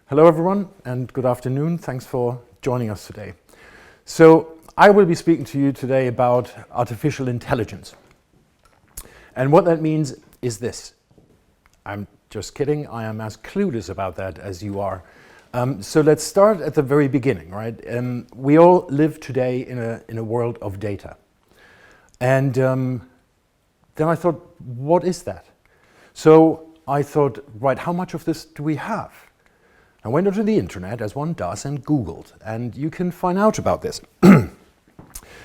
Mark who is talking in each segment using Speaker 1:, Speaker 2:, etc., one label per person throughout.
Speaker 1: Hello everyone and good afternoon. Thanks for joining us today. So I will be speaking to you today about artificial intelligence. And what that means is this. I'm just kidding. I am as clueless about that as you are. So let's start at the very beginning, right? We all live today in a world of data. And then I thought, what is that? So I thought, right, how much of this do we have? I went onto the internet, as one does, and Googled, and you can find out about this.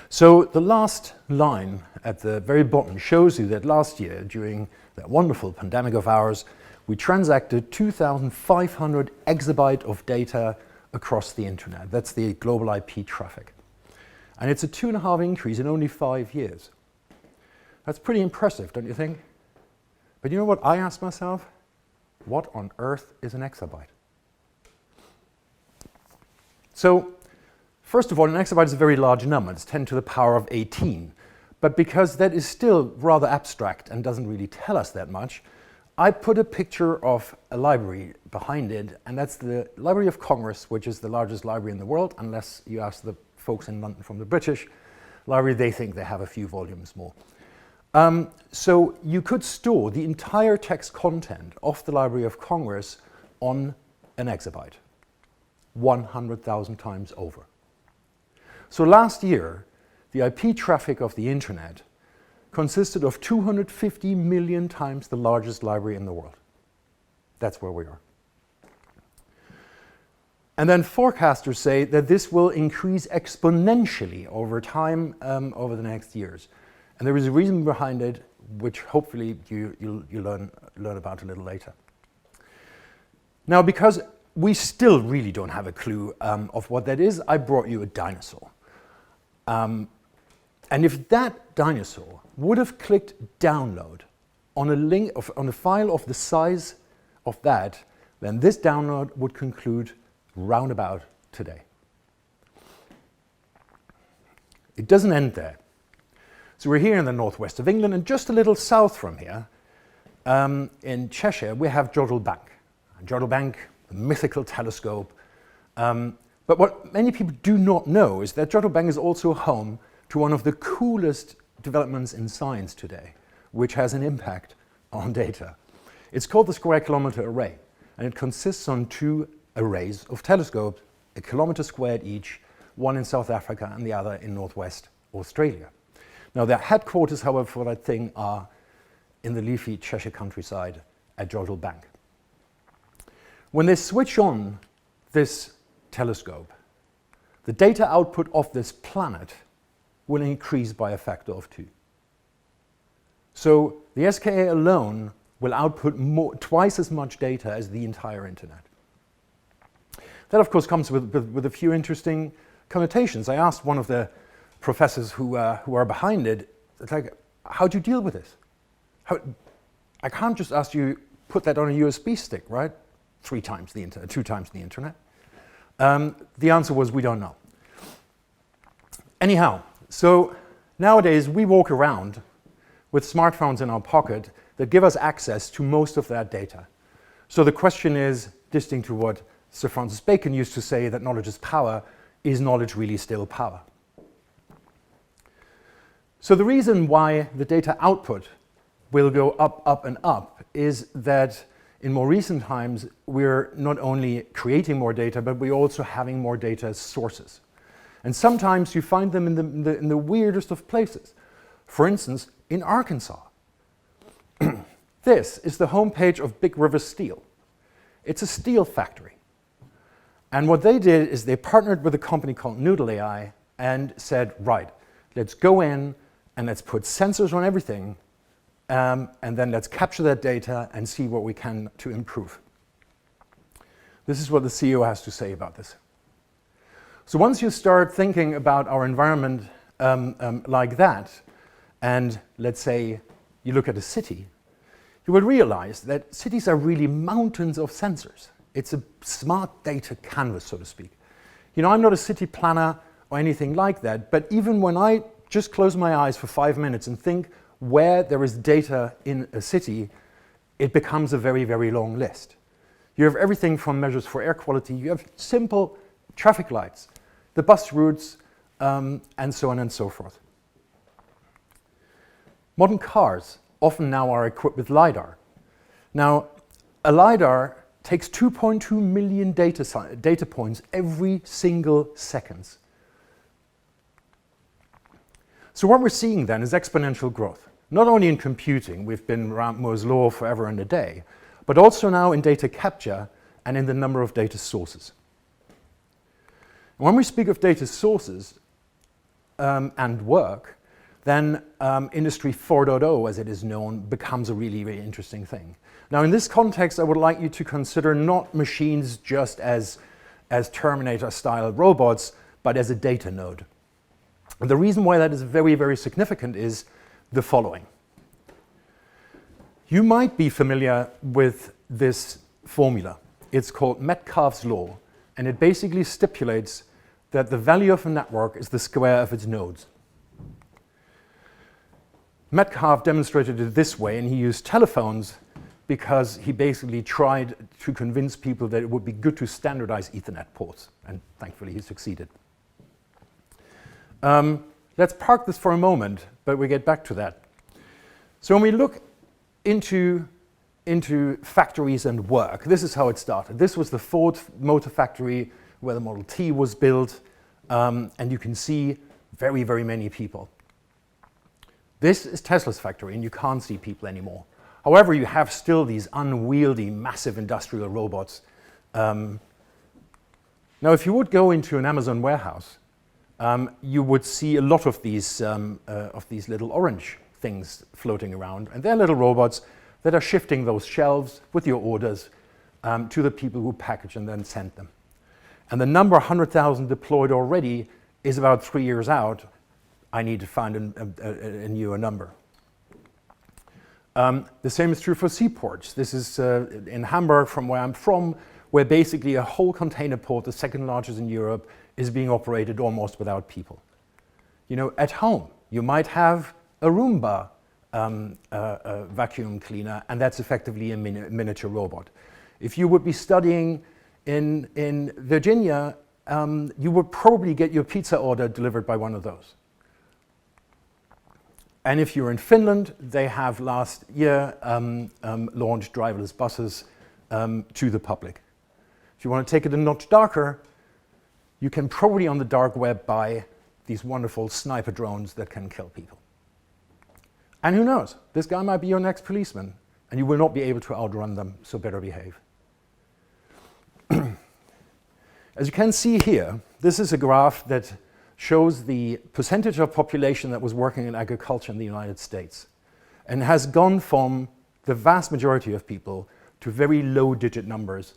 Speaker 1: So the last line at the very bottom shows you that last year, during that wonderful pandemic of ours, we transacted 2,500 exabyte of data across the internet. That's the global IP traffic. And it's a 2.5 increase in only 5 years. That's pretty impressive, don't you think? But you know what I asked myself? What on earth is an exabyte? So, first of all, an exabyte is a very large number. It's 10 to the power of 18. But because that is still rather abstract and doesn't really tell us that much, I put a picture of a library behind it, and that's the Library of Congress, which is the largest library in the world, unless you ask the folks in London from the British Library, they think they have a few volumes more. So you could store the entire text content of the Library of Congress on an exabyte. 100,000 times over. So last year, the IP traffic of the internet consisted of 250 million times the largest library in the world. That's where we are. And then forecasters say that this will increase exponentially over time, over the next years. And there is a reason behind it, which hopefully you'll learn about a little later. Now, because we still really don't have a clue of what that is, I brought you a dinosaur. And if that dinosaur would have clicked download on a link on a file of the size of that, then this download would conclude roundabout today. It doesn't end there. So we're here in the northwest of England, and just a little south from here, in Cheshire, we have Jodrell Bank. And Jodrell Bank, the mythical telescope. But what many people do not know is that Jodrell Bank is also home to one of the coolest developments in science today, which has an impact on data. It's called the Square Kilometer Array, and it consists on 2 arrays of telescopes, a kilometer squared each, one in South Africa and the other in northwest Australia. Now, their headquarters, however, for that thing are in the leafy Cheshire countryside at Jodrell Bank. When they switch on this telescope, the data output of this planet will increase by a factor of 2. So the SKA alone will output twice as much data as the entire internet. That, of course, comes with a few interesting connotations. I asked one of the professors who are behind it, it's like, how do you deal with this? I can't just ask you, put that on a USB stick, right? 2 times the internet. The answer was, we don't know. Anyhow, so nowadays we walk around with smartphones in our pocket that give us access to most of that data. So the question is, distinct to what Sir Francis Bacon used to say, that knowledge is power, is knowledge really still power? So the reason why the data output will go up, up, and up is that in more recent times, we're not only creating more data, but we're also having more data as sources. And sometimes you find them in the weirdest of places. For instance, in Arkansas. This is the homepage of Big River Steel. It's a steel factory. And what they did is they partnered with a company called Noodle AI and said, right, let's go in and let's put sensors on everything, and then let's capture that data and see what we can to improve. This is what the CEO has to say about this. So once you start thinking about our environment like that, and let's say you look at a city, you will realize that cities are really mountains of sensors. It's a smart data canvas, so to speak. You know, I'm not a city planner or anything like that, but even when I just close my eyes for 5 minutes and think where there is data in a city, it becomes a very, very long list. You have everything from measures for air quality. You have simple traffic lights, the bus routes, and so on and so forth. Modern cars often now are equipped with LiDAR. Now, a LiDAR takes 2.2 million data points every single second. So what we're seeing then is exponential growth. Not only in computing, we've been around Moore's law forever and a day, but also now in data capture and in the number of data sources. When we speak of data sources and work, then Industry 4.0, as it is known, becomes a really, really interesting thing. Now, in this context, I would like you to consider not machines just as Terminator-style robots, but as a data node. And the reason why that is very, very significant is the following. You might be familiar with this formula. It's called Metcalfe's law, and it basically stipulates that the value of a network is the square of its nodes. Metcalfe demonstrated it this way, and he used telephones because he basically tried to convince people that it would be good to standardize Ethernet ports, and thankfully he succeeded. Let's park this for a moment, but we get back to that. So when we look into factories and work, this is how it started. This was the Ford Motor Factory where the Model T was built, and you can see very, very many people. This is Tesla's factory, and you can't see people anymore. However, you have still these unwieldy, massive industrial robots. Now, if you would go into an Amazon warehouse, you would see a lot of these little orange things floating around, and they're little robots that are shifting those shelves with your orders to the people who package and then send them. And the number 100,000 deployed already is about 3 years out. I need to find a newer number. The same is true for seaports. This is in Hamburg, from where I'm from, where basically a whole container port, the second largest in Europe, is being operated almost without people. You know, at home, you might have a Roomba vacuum cleaner, and that's effectively a miniature robot. If you would be studying in Virginia, you would probably get your pizza order delivered by one of those. And if you're in Finland, they have last year launched driverless buses to the public. If you want to take it a notch darker, you can probably on the dark web buy these wonderful sniper drones that can kill people. And who knows, this guy might be your next policeman, and you will not be able to outrun them, so better behave. As you can see here, this is a graph that shows the percentage of population that was working in agriculture in the United States, and has gone from the vast majority of people to very low digit numbers.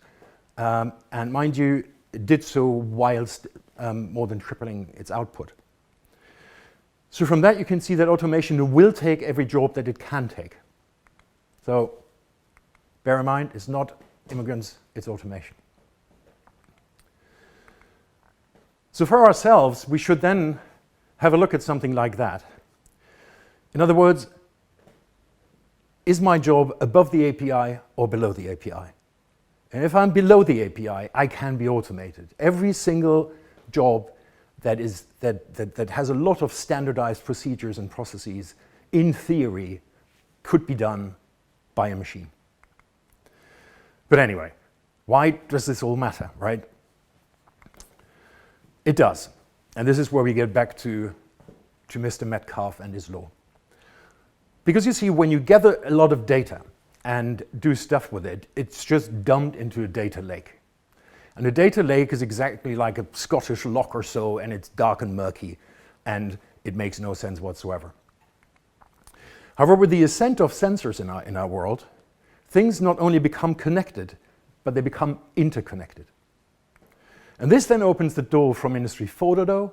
Speaker 1: And mind you, it did so whilst more than tripling its output. So from that you can see that automation will take every job that it can take. So bear in mind, it's not immigrants, it's automation. So for ourselves, we should then have a look at something like that. In other words, is my job above the API or below the API? And if I'm below the API, I can be automated. Every single job that has a lot of standardized procedures and processes, in theory, could be done by a machine. But anyway, why does this all matter, right? It does. And this is where we get back to Mr. Metcalfe and his law. Because you see, when you gather a lot of data and do stuff with it, it's just dumped into a data lake. And a data lake is exactly like a Scottish loch or so, and it's dark and murky, and it makes no sense whatsoever. However, with the ascent of sensors in our world, things not only become connected, but they become interconnected. And this then opens the door from Industry 4.0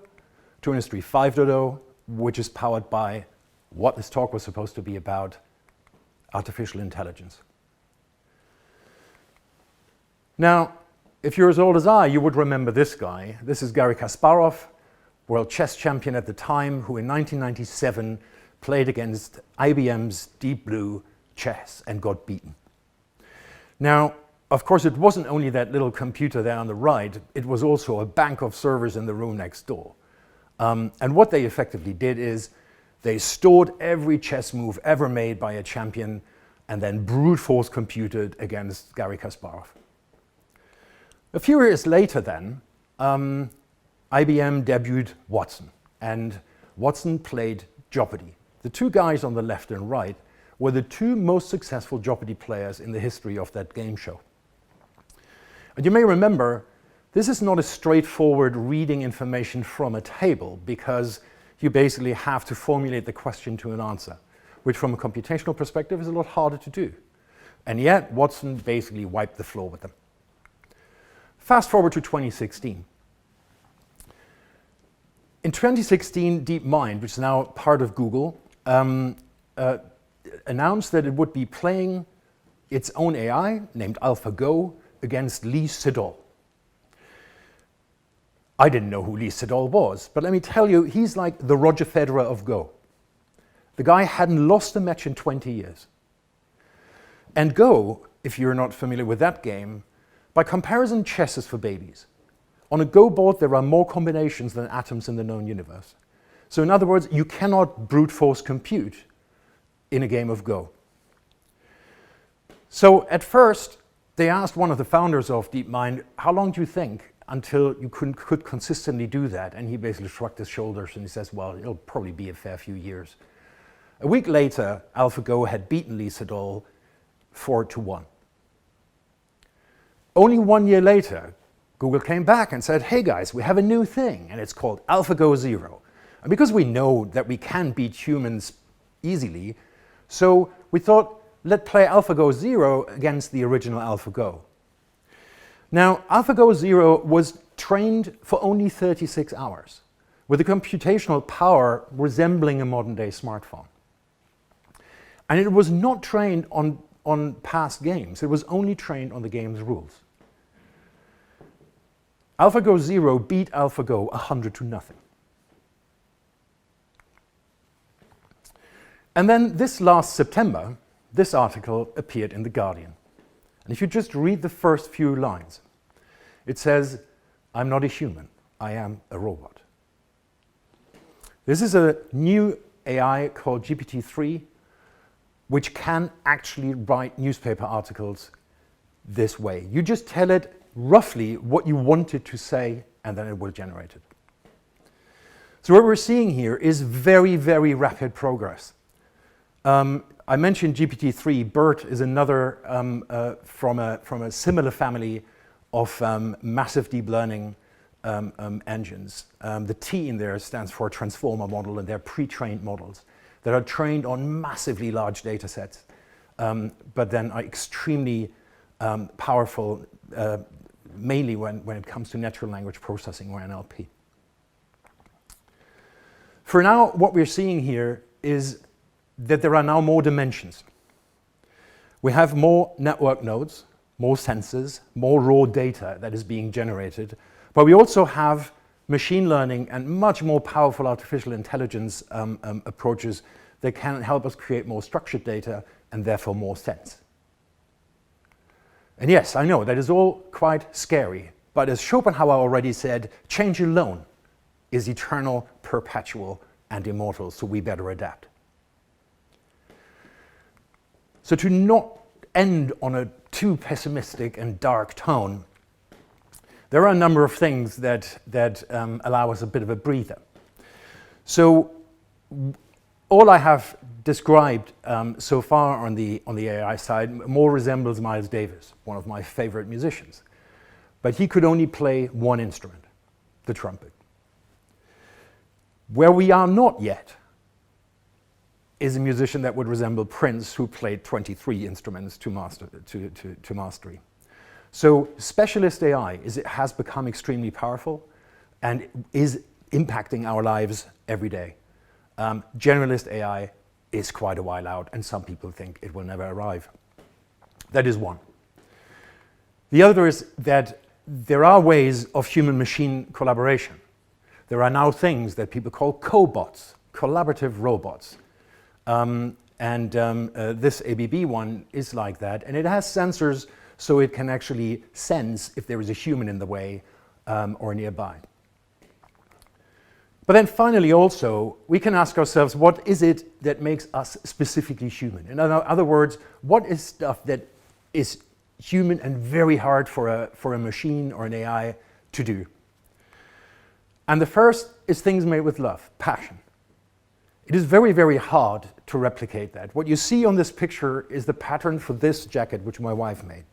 Speaker 1: to Industry 5.0, which is powered by what this talk was supposed to be about, artificial intelligence. Now, if you're as old as I, you would remember this guy. This is Garry Kasparov, world chess champion at the time, who in 1997 played against IBM's Deep Blue chess and got beaten. Now, of course, it wasn't only that little computer there on the right, it was also a bank of servers in the room next door. And what they effectively did is they stored every chess move ever made by a champion and then brute force computed against Garry Kasparov. A few years later then, IBM debuted Watson, and Watson played Jeopardy. The two guys on the left and right were the two most successful Jeopardy players in the history of that game show. And you may remember, this is not a straightforward reading information from a table, because you basically have to formulate the question to an answer, which from a computational perspective is a lot harder to do. And yet, Watson basically wiped the floor with them. Fast forward to 2016. In 2016, DeepMind, which is now part of Google, announced that it would be playing its own AI, named Alphago, against Lee Sedol. I didn't know who Lee Sedol was, but let me tell you, he's like the Roger Federer of Go. The guy hadn't lost a match in 20 years. And Go, if you're not familiar with that game, by comparison, chess is for babies. On a Go board, there are more combinations than atoms in the known universe. So in other words, you cannot brute force compute in a game of Go. So at first, they asked one of the founders of DeepMind, how long do you think until you could consistently do that? And he basically shrugged his shoulders and he says, well, it'll probably be a fair few years. A week later, AlphaGo had beaten Lee Sedol 4-1. Only 1 year later, Google came back and said, hey guys, we have a new thing, and it's called Alphago Zero. And because we know that we can beat humans easily, so we thought, let's play Alphago Zero against the original AlphaGo. Now, Alphago Zero was trained for only 36 hours, with a computational power resembling a modern-day smartphone. And it was not trained on past games. It was only trained on the game's rules. Alphago Zero beat AlphaGo 100-0. And then this last September, this article appeared in The Guardian. And if you just read the first few lines, it says, I'm not a human, I am a robot. This is a new AI called GPT-3, which can actually write newspaper articles this way. You just tell it roughly what you want it to say, and then it will generate it. So what we're seeing here is very, very rapid progress. I mentioned GPT-3. BERT is another from a similar family of massive deep learning engines. The T in there stands for transformer model, and they're pre-trained models that are trained on massively large data sets, but then are extremely powerful, mainly when it comes to natural language processing, or NLP. For now, what we're seeing here is that there are now more dimensions. We have more network nodes, more sensors, more raw data that is being generated, but we also have machine learning and much more powerful artificial intelligence approaches that can help us create more structured data and therefore more sense. And yes, I know that is all quite scary, but as Schopenhauer already said, change alone is eternal, perpetual, and immortal, so we better adapt. So to not end on a too pessimistic and dark tone, there are a number of things that allow us a bit of a breather. So all I have described so far on the AI side more resembles Miles Davis, one of my favorite musicians. But he could only play one instrument, the trumpet. Where we are not yet is a musician that would resemble Prince, who played 23 instruments to mastery. So specialist AI has become extremely powerful and is impacting our lives every day. Generalist AI is quite a while out, and some people think it will never arrive. That is one. The other is that there are ways of human-machine collaboration. There are now things that people call cobots, collaborative robots. This ABB one is like that, and it has sensors so it can actually sense if there is a human in the way or nearby. But then finally also, we can ask ourselves, what is it that makes us specifically human? In other words, what is stuff that is human and very hard for a machine or an AI to do? And the first is things made with love, passion. It is very, very hard to replicate that. What you see on this picture is the pattern for this jacket, which my wife made.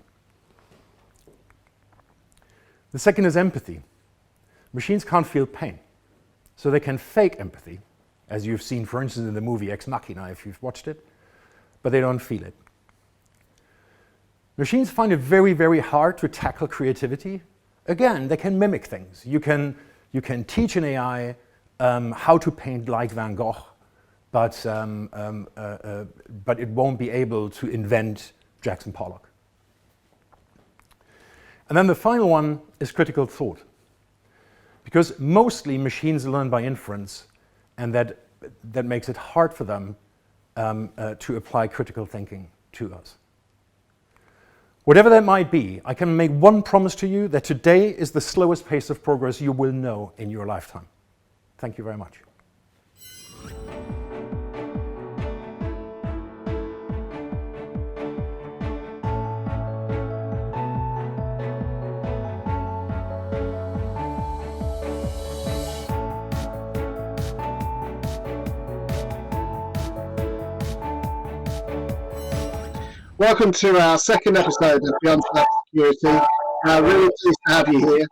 Speaker 1: The second is empathy. Machines can't feel pain. So they can fake empathy, as you've seen, for instance, in the movie Ex Machina, if you've watched it, but they don't feel it. Machines find it very, very hard to tackle creativity. Again, they can mimic things. You can teach an AI how to paint like Van Gogh, but it won't be able to invent Jackson Pollock. And then the final one is critical thought. Because mostly machines learn by inference, and that makes it hard for them to apply critical thinking to us. Whatever that might be, I can make one promise to you, that today is the slowest pace of progress you will know in your lifetime. Thank you very much.
Speaker 2: Welcome to our second episode of Beyond Cybersecurity. Really pleased to have you here.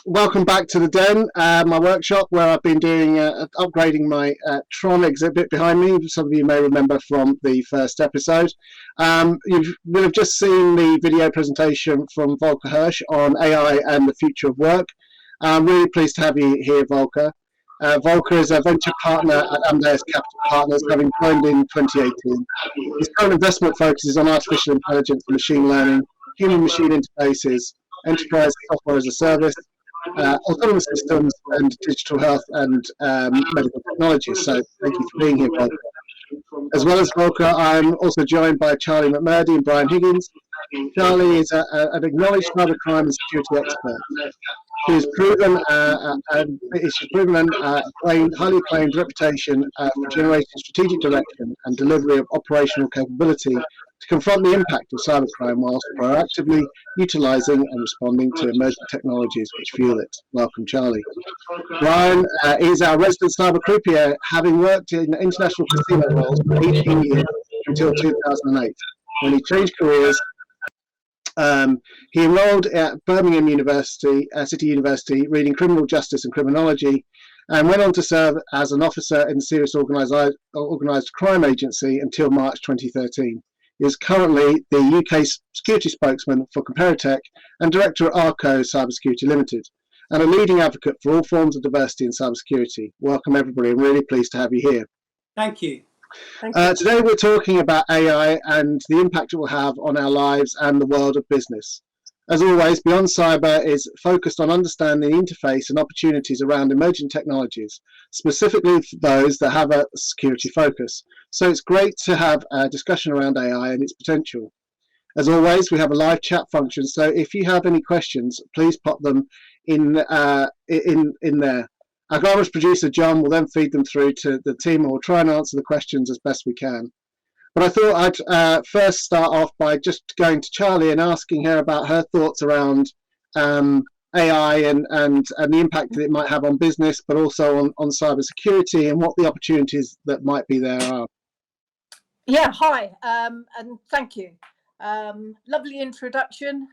Speaker 2: Welcome back to the Den, my workshop where I've been doing upgrading my Tron exhibit behind me. Some of you may remember from the first episode. You will have just seen the video presentation from Volker Hirsch on AI and the future of work. I'm really pleased to have you here, Volker. Volker is a venture partner at Amadeus Capital Partners, having joined in 2018. His current investment focuses on artificial intelligence and machine learning, human-machine interfaces, enterprise software as a service, autonomous systems, and digital health and medical technologies. So thank you for being here, Volker. As well as Volker, I'm also joined by Charlie McMurdie and Brian Higgins. Charlie is an acknowledged cybercrime and security expert. She's proven a highly acclaimed reputation for generating strategic direction and delivery of operational capability to confront the impact of cybercrime whilst proactively utilising and responding to emerging technologies which fuel it. Welcome, Charlie. Brian is our resident cyber croupier, having worked in international casino roles for 18 years until 2008, when he changed careers. He enrolled at Birmingham University, City University, reading criminal justice and criminology, and went on to serve as an officer in the Serious Organised Crime Agency until March 2013. He is currently the UK security spokesman for Comparitech and director at Arco Cybersecurity Limited, and a leading advocate for all forms of diversity in cybersecurity. Welcome, everybody. I'm really pleased to have you here.
Speaker 3: Thank you.
Speaker 2: Today we're talking about AI and the impact it will have on our lives and the world of business. As always, Beyond Cyber is focused on understanding the interface and opportunities around emerging technologies, specifically for those that have a security focus. So it's great to have a discussion around AI and its potential. As always, we have a live chat function, so if you have any questions, please pop them in there. Our glamorous producer, John, will then feed them through to the team, and we'll try and answer the questions as best we can. But I thought I'd first start off by just going to Charlie and asking her about her thoughts around AI and the impact that it might have on business, but also on cybersecurity, and what the opportunities that might be there are.
Speaker 3: Yeah, hi, and thank you. Lovely introduction,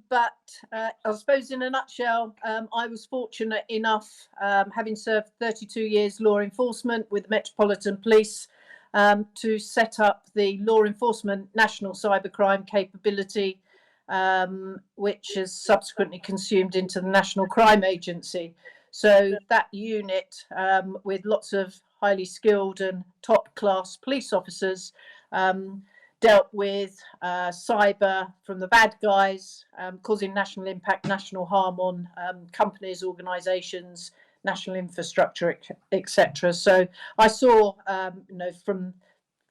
Speaker 3: but I suppose in a nutshell, I was fortunate enough, having served 32 years law enforcement with the Metropolitan Police, to set up the law enforcement national cybercrime capability, which has subsequently consumed into the National Crime Agency. So that unit, with lots of highly skilled and top class police officers, dealt with cyber from the bad guys, causing national impact, national harm on companies, organisations, national infrastructure, etc. So I saw, from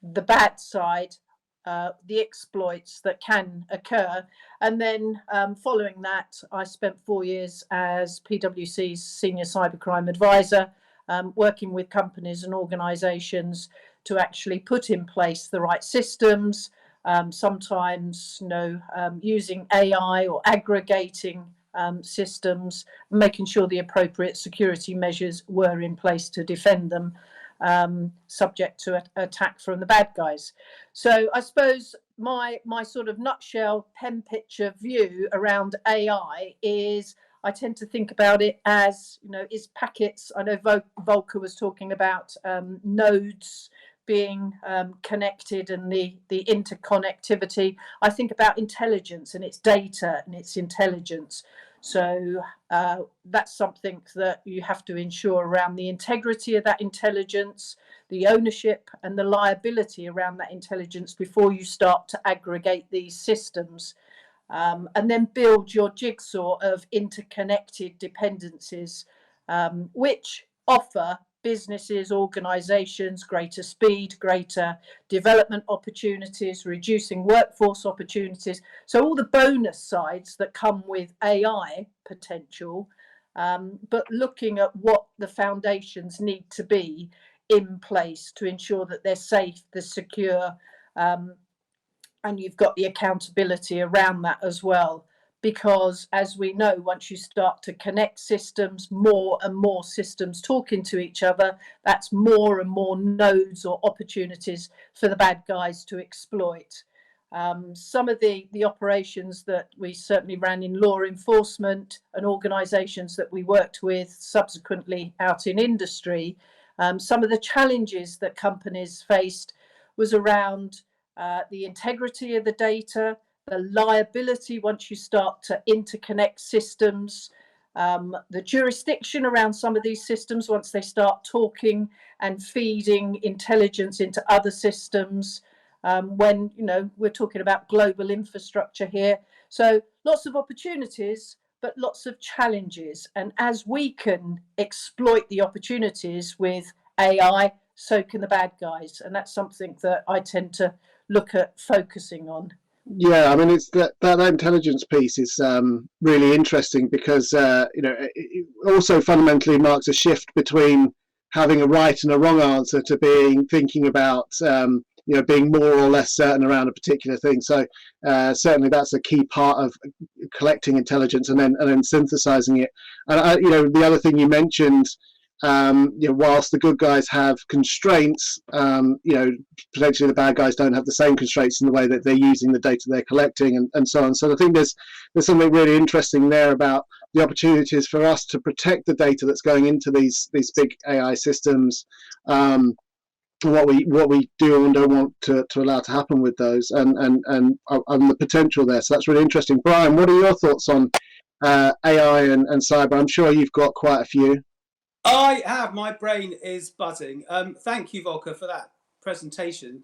Speaker 3: the bad side, the exploits that can occur. And then following that, I spent 4 years as PwC's senior cybercrime advisor, working with companies and organizations to actually put in place the right systems, sometimes using AI or aggregating systems, making sure the appropriate security measures were in place to defend them, subject to attack from the bad guys. So I suppose my sort of nutshell pen picture view around AI is, I tend to think about it as, is packets. I know Volker was talking about nodes being connected and the interconnectivity. I think about intelligence and its data and its intelligence. So that's something that you have to ensure around the integrity of that intelligence, the ownership and the liability around that intelligence before you start to aggregate these systems, and then build your jigsaw of interconnected dependencies, which offer businesses, organizations greater speed, greater development opportunities, reducing workforce opportunities. So all the bonus sides that come with AI potential, but looking at what the foundations need to be in place to ensure that they're safe, they're secure, and you've got the accountability around that as well. Because as we know, once you start to connect systems, more and more systems talking to each other, that's more and more nodes or opportunities for the bad guys to exploit. Some of the operations that we certainly ran in law enforcement and organisations that we worked with subsequently out in industry, some of the challenges that companies faced was around the integrity of the data, the liability once you start to interconnect systems, the jurisdiction around some of these systems once they start talking and feeding intelligence into other systems, when we're talking about global infrastructure here. So lots of opportunities, but lots of challenges. And as we can exploit the opportunities with AI, so can the bad guys. And that's something that I tend to look at focusing on.
Speaker 2: Yeah, I mean, it's that intelligence piece is really interesting because it also fundamentally marks a shift between having a right and a wrong answer to thinking about being more or less certain around a particular thing. So certainly that's a key part of collecting intelligence and then synthesizing it. And the other thing you mentioned, whilst the good guys have constraints, potentially the bad guys don't have the same constraints in the way that they're using the data they're collecting and so on. So I think there's something really interesting there about the opportunities for us to protect the data that's going into these big AI systems, what we do and don't want to allow to happen with those, and the potential there. So that's really interesting. Brian, what are your thoughts on AI and cyber? I'm sure you've got quite a few.
Speaker 4: I have. My brain is buzzing. Thank you, Volker, for that presentation.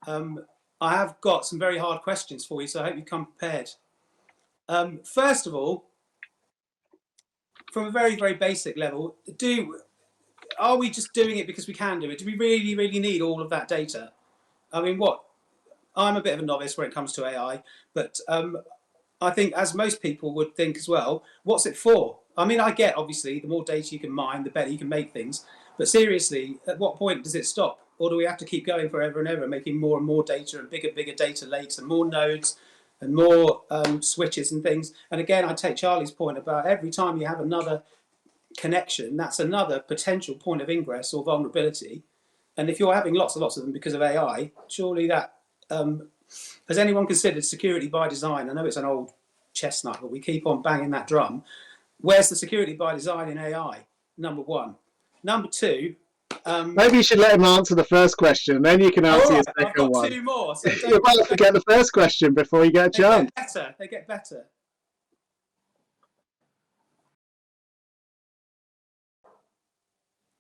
Speaker 4: I have got some very hard questions for you, so I hope you come prepared. First of all, from a very, very basic level, are we just doing it because we can do it? Do we really, really need all of that data? I mean, I'm a bit of a novice when it comes to AI, but I think, as most people would think as well, what's it for? I mean, I get, obviously, the more data you can mine, the better you can make things. But seriously, at what point does it stop? Or do we have to keep going forever and ever, making more and more data and bigger data lakes and more nodes and more switches and things? And again, I take Charlie's point about every time you have another connection, that's another potential point of ingress or vulnerability. And if you're having lots and lots of them because of AI, surely that... has anyone considered security by design? I know it's an old chestnut, but we keep on banging that drum. Where's the security by design in AI? Number one. Number two...
Speaker 2: maybe you should let him answer the first question, then you can answer your second one.
Speaker 4: I've got two more. So
Speaker 2: you might forget the first question before you get a chance.
Speaker 4: They get better.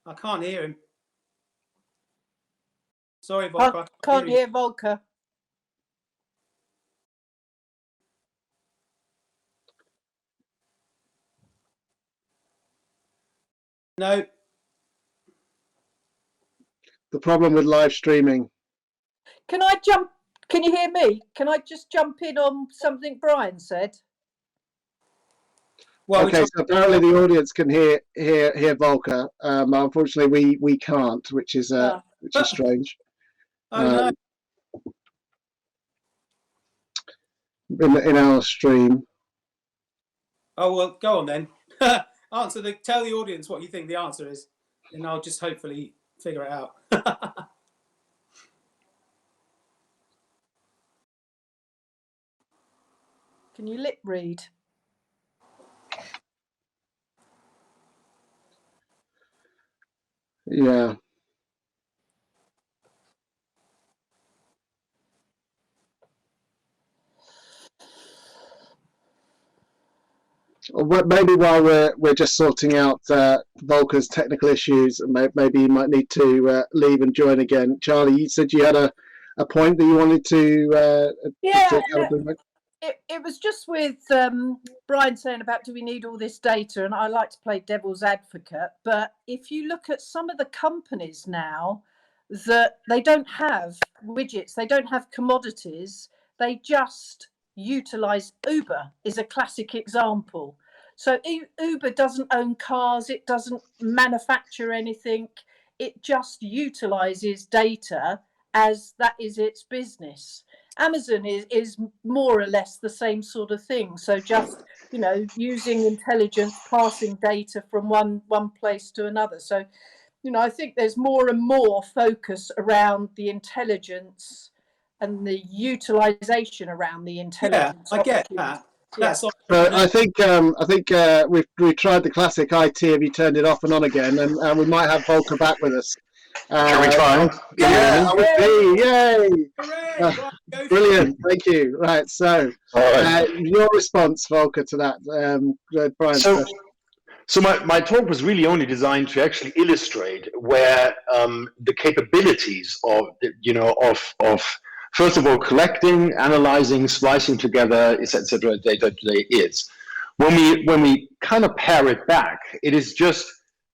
Speaker 4: I can't hear him. Sorry, Volker.
Speaker 3: Can't hear Volker.
Speaker 4: No.
Speaker 2: The problem with live streaming.
Speaker 3: Can I Can you hear me? Can I just jump in on something Brian said?
Speaker 4: Well,
Speaker 2: Okay, so apparently the audience can hear Volker. Unfortunately, we can't, which is strange.
Speaker 4: Oh no.
Speaker 2: In our stream.
Speaker 4: Oh well, go on then. Tell the audience what you think the answer is, and I'll just hopefully figure it out.
Speaker 3: Can you lip read?
Speaker 2: Yeah. Well, maybe while we're just sorting out Volker's technical issues, maybe you might need to leave and join again. Charlie, you said you had a point that you wanted to.
Speaker 3: It was just with Brian saying about, do we need all this data? And I like to play devil's advocate. But if you look at some of the companies now, that they don't have widgets, they don't have commodities, they just utilize. Uber is a classic example. So Uber doesn't own cars, it doesn't manufacture anything, it just utilizes data as that is its business. Amazon is more or less the same sort of thing. So just, using intelligence, passing data from one place to another. So, I think there's more and more focus around the intelligence and the utilization around the intelligence.
Speaker 4: Yeah, I get that.
Speaker 2: But I think we've tried the classic IT. Have you turned it off and on again? And we might have Volker back with us.
Speaker 5: Shall we try?
Speaker 2: Yeah, I would be. Yay! Brilliant. Thank you. Right. So, your response, Volker, to that, Brian.
Speaker 5: So my talk was really only designed to actually illustrate where the capabilities of first of all collecting, analyzing, splicing together, etc. data today is. When we kind of pare it back, it is just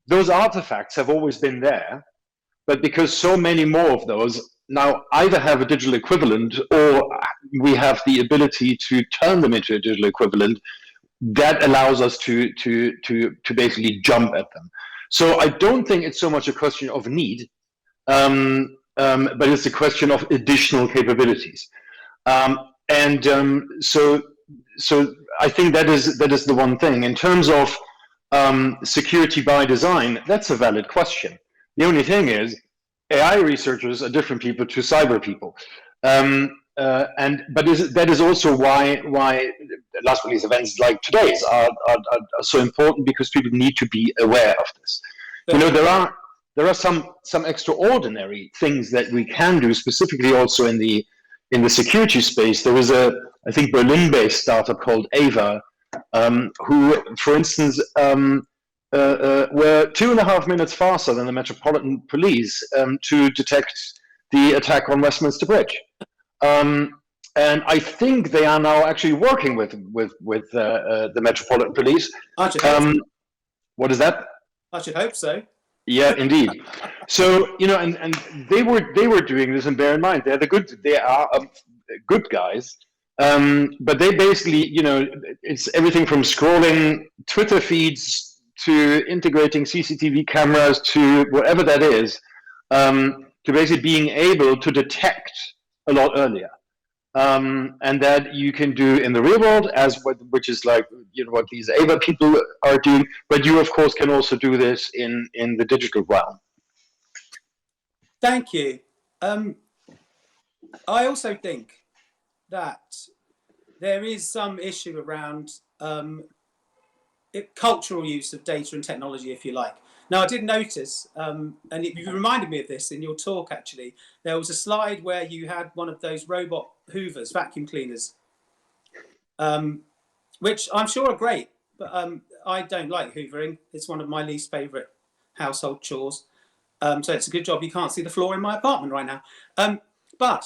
Speaker 5: those artifacts have always been there, but because so many more of those now either have a digital equivalent or we have the ability to turn them into a digital equivalent, that allows us to basically jump at them. So I don't think it's so much a question of need, but it's a question of additional capabilities. So I think that is the one thing. In terms of security by design, that's a valid question. The only thing is, AI researchers are different people to cyber people. That is also why last release events like today's are so important, because people need to be aware of this. There are some extraordinary things that we can do, specifically also in the security space. There was a, I think, Berlin-based startup called Ava, who, for instance, were 2.5 minutes faster than the Metropolitan Police to detect the attack on Westminster Bridge. And I think they are now actually working with the Metropolitan Police. What is that?
Speaker 4: I should hope so.
Speaker 5: Yeah, indeed. So and they were doing this, and bear in mind they are good guys, but they basically it's everything from scrolling Twitter feeds to integrating CCTV cameras to whatever that is, to basically being able to detect a lot earlier, and that you can do in the real world, which is like what these Ava people are doing. But you, of course, can also do this in the digital realm.
Speaker 4: Thank you. I also think that there is some issue around cultural use of data and technology, if you like. Now, I did notice, and you reminded me of this in your talk, actually. There was a slide where you had one of those robot hoovers, vacuum cleaners, which I'm sure are great, but I don't like hoovering. It's one of my least favourite household chores. So it's a good job you can't see the floor in my apartment right now. But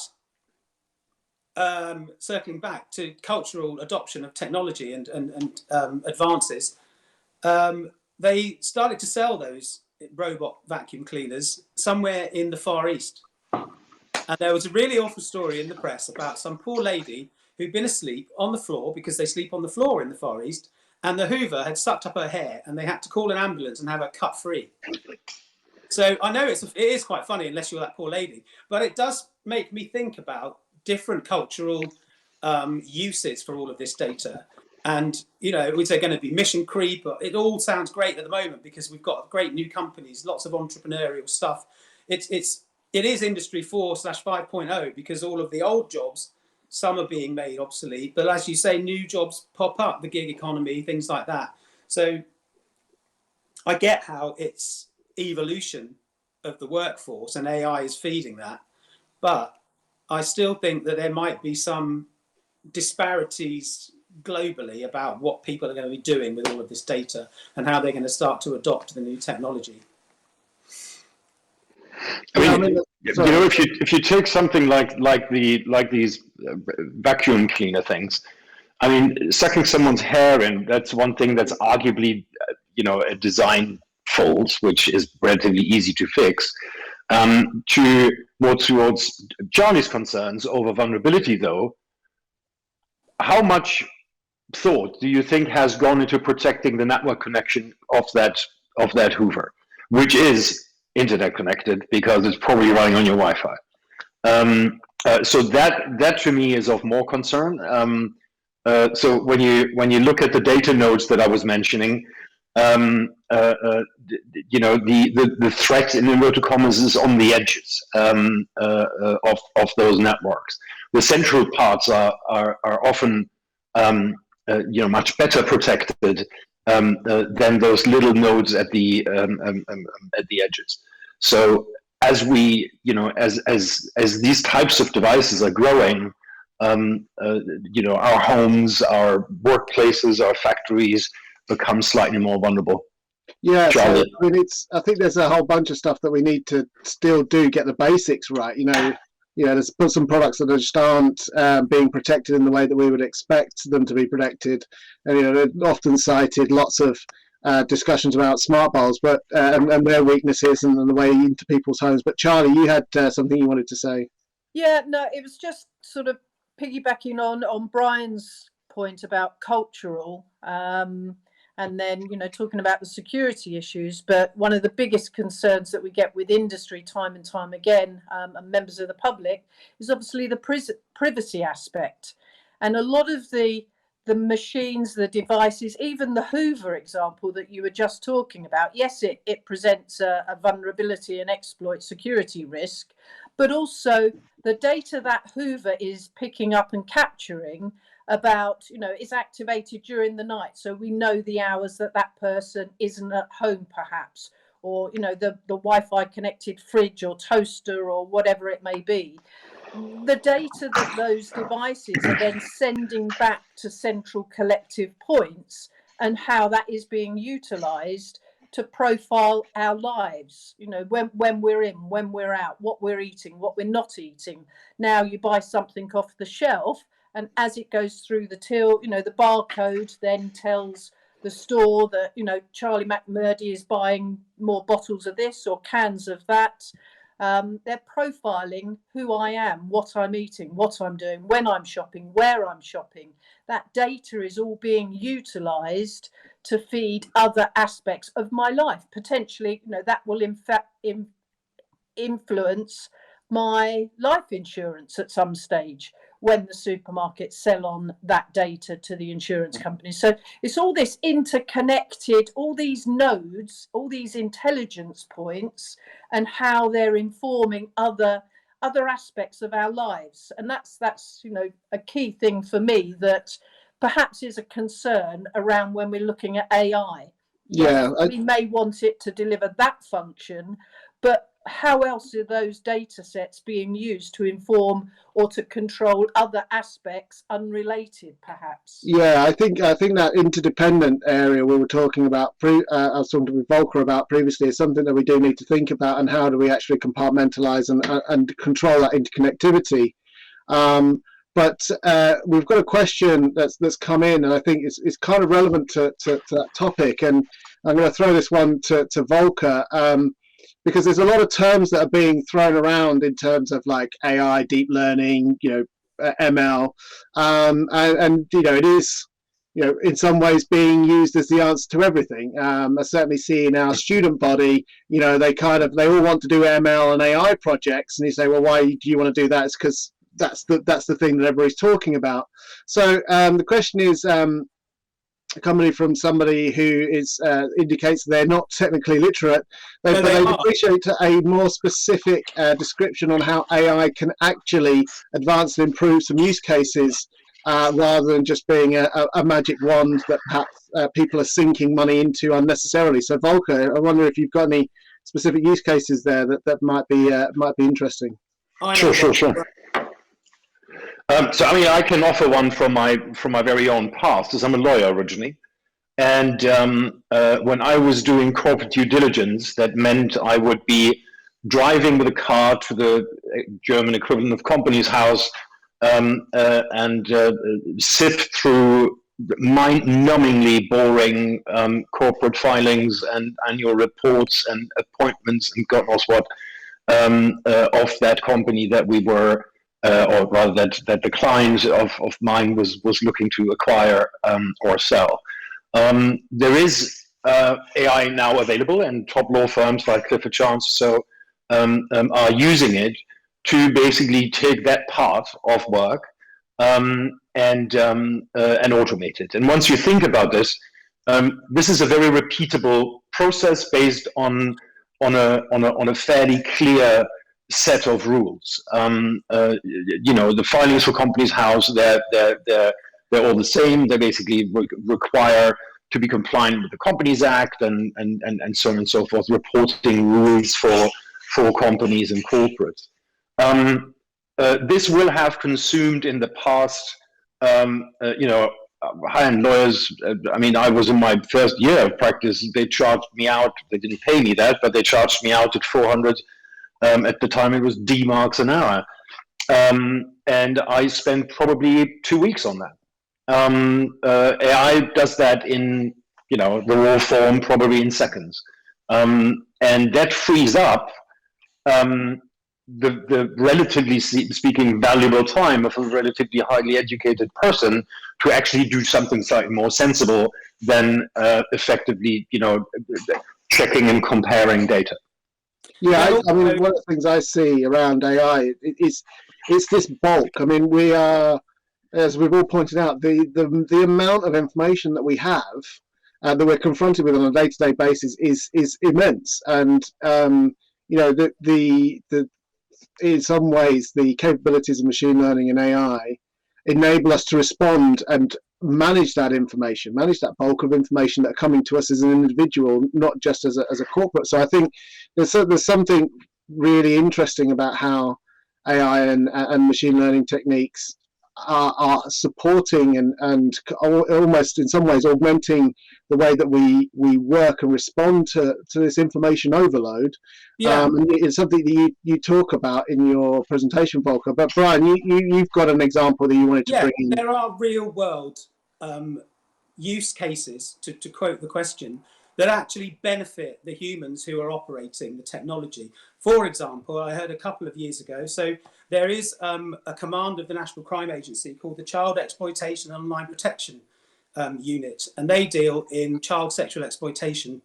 Speaker 4: circling back to cultural adoption of technology and advances, they started to sell those robot vacuum cleaners somewhere in the Far East. And there was a really awful story in the press about some poor lady who'd been asleep on the floor, because they sleep on the floor in the Far East, and the Hoover had sucked up her hair, and they had to call an ambulance and have her cut free. So I know it is quite funny, unless you're that poor lady, but it does make me think about different cultural uses for all of this data. And, is there going to be mission creep? It all sounds great at the moment because we've got great new companies, lots of entrepreneurial stuff. It is Industry 4/5.0 because all of the old jobs, some are being made obsolete, but as you say, new jobs pop up, the gig economy, things like that. So I get how it's evolution of the workforce and AI is feeding that, but I still think that there might be some disparities globally about what people are going to be doing with all of this data and how they're going to start to adopt the new technology.
Speaker 5: I mean, if you take something like these vacuum cleaner things, I mean, sucking someone's hair in, that's one thing that's arguably a design fault, which is relatively easy to fix. To more towards Charlie's concerns over vulnerability, though, how much thought do you think has gone into protecting the network connection of that Hoover, which is internet connected because it's probably running on your Wi-Fi? So that to me is of more concern. So when you look at the data nodes that I was mentioning, the threat in inverted commas is on the edges of those networks. The central parts are often much better protected than those little nodes at the edges. So as we as these types of devices are growing, our homes, our workplaces, our factories become slightly more vulnerable.
Speaker 2: Yeah, so, I mean, I think there's a whole bunch of stuff that we need to still get the basics right. There's some products that just aren't being protected in the way that we would expect them to be protected, and they're often cited lots of discussions about smart bulbs, but and their weaknesses and the way into people's homes. But Charlie, you had something you wanted to say.
Speaker 3: Yeah, no, it was just sort of piggybacking on Brian's point about cultural, and then talking about the security issues. But one of the biggest concerns that we get with industry time and time again, and members of the public, is obviously the privacy aspect. And a lot of the machines, the devices, even the Hoover example that you were just talking about, yes, it presents a vulnerability and exploit security risk, but also the data that Hoover is picking up and capturing about, is activated during the night. So we know the hours that person isn't at home, perhaps, or, the Wi-Fi connected fridge or toaster or whatever it may be. The data that those devices are then sending back to central collective points and how that is being utilized to profile our lives, when we're in, when we're out, what we're eating, what we're not eating. Now you buy something off the shelf, and as it goes through the till, the barcode then tells the store that, Charlie McMurdie is buying more bottles of this or cans of that. They're profiling who I am, what I'm eating, what I'm doing, when I'm shopping, where I'm shopping. That data is all being utilized to feed other aspects of my life. Potentially, that will in fact influence my life insurance at some stage when the supermarkets sell on that data to the insurance companies. So it's all this interconnected, all these nodes, all these intelligence points, and how they're informing other aspects of our lives. And that's a key thing for me that perhaps is a concern around when we're looking at AI.
Speaker 2: Yeah,
Speaker 3: we may want it to deliver that function, but how else are those data sets being used to inform or to control other aspects unrelated, perhaps?
Speaker 2: Yeah, I think that interdependent area we were talking about, I was talking with Volker about previously, is something that we do need to think about, and how do we actually compartmentalize and control that interconnectivity. But we've got a question that's come in, and I think it's kind of relevant to that topic, and I'm going to throw this one to Volker. because there's a lot of terms that are being thrown around in terms of like AI, deep learning, ML, and it is, in some ways being used as the answer to everything. I certainly see in our student body, they all want to do ML and AI projects, and you say, well, why do you want to do that? It's because that's the thing that everybody's talking about. So the question is, coming from somebody who indicates they're not technically literate, but they appreciate a more specific description on how AI can actually advance and improve some use cases, rather than just being a magic wand that perhaps people are sinking money into unnecessarily. So Volker, I wonder if you've got any specific use cases there that might be interesting.
Speaker 5: Sure. So I mean, I can offer one from my very own past, because I'm a lawyer originally, and when I was doing corporate due diligence, that meant I would be driving with a car to the German equivalent of Companies House, and sift through mind-numbingly boring corporate filings and annual reports and appointments and God knows what of that company that we were. Or rather, that the client of mine was looking to acquire or sell. There is AI now available, and top law firms like Clifford Chance are using it to basically take that part of work and automate it. And once you think about this, this is a very repeatable process based on a fairly clear set of rules. The filings for Companies House, they're all the same. They basically require to be compliant with the Companies Act and so on and so forth, reporting rules for companies and corporates. This will have consumed in the past, high-end lawyers. I mean, I was in my first year of practice. They charged me out. They didn't pay me that, but they charged me out at 400. At the time, it was D-marks an hour. And I spent probably 2 weeks on that. AI does that in, the raw form, probably in seconds. And that frees up the relatively speaking valuable time of a relatively highly educated person to actually do something slightly more sensible than effectively, checking and comparing data.
Speaker 2: Yeah, I mean, one of the things I see around AI is this bulk. I mean, we are, as we've all pointed out, the amount of information that we have, that we're confronted with on a day-to-day basis is immense. And in some ways, the capabilities of machine learning and AI enable us to respond and manage that information, manage that bulk of information that are coming to us as an individual, not just as a corporate. So I think there's something really interesting about how AI and machine learning techniques are supporting and almost in some ways augmenting the way that we work and respond to this information overload.
Speaker 4: Yeah.
Speaker 2: It's something that you talk about in your presentation, Volker. But Brian, you've got an example that you wanted to bring in.
Speaker 4: There are real world use cases, to quote the question, that actually benefit the humans who are operating the technology. For example, I heard a couple of years ago, so there is a command of the National Crime Agency called the Child Exploitation and Online Protection Unit, and they deal in child sexual exploitation.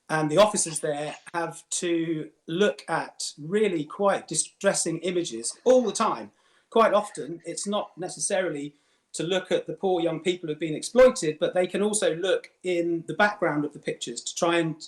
Speaker 4: And the officers there have to look at really quite distressing images all the time. Quite often, it's not necessarily to look at the poor young people who've been exploited, but they can also look in the background of the pictures to try and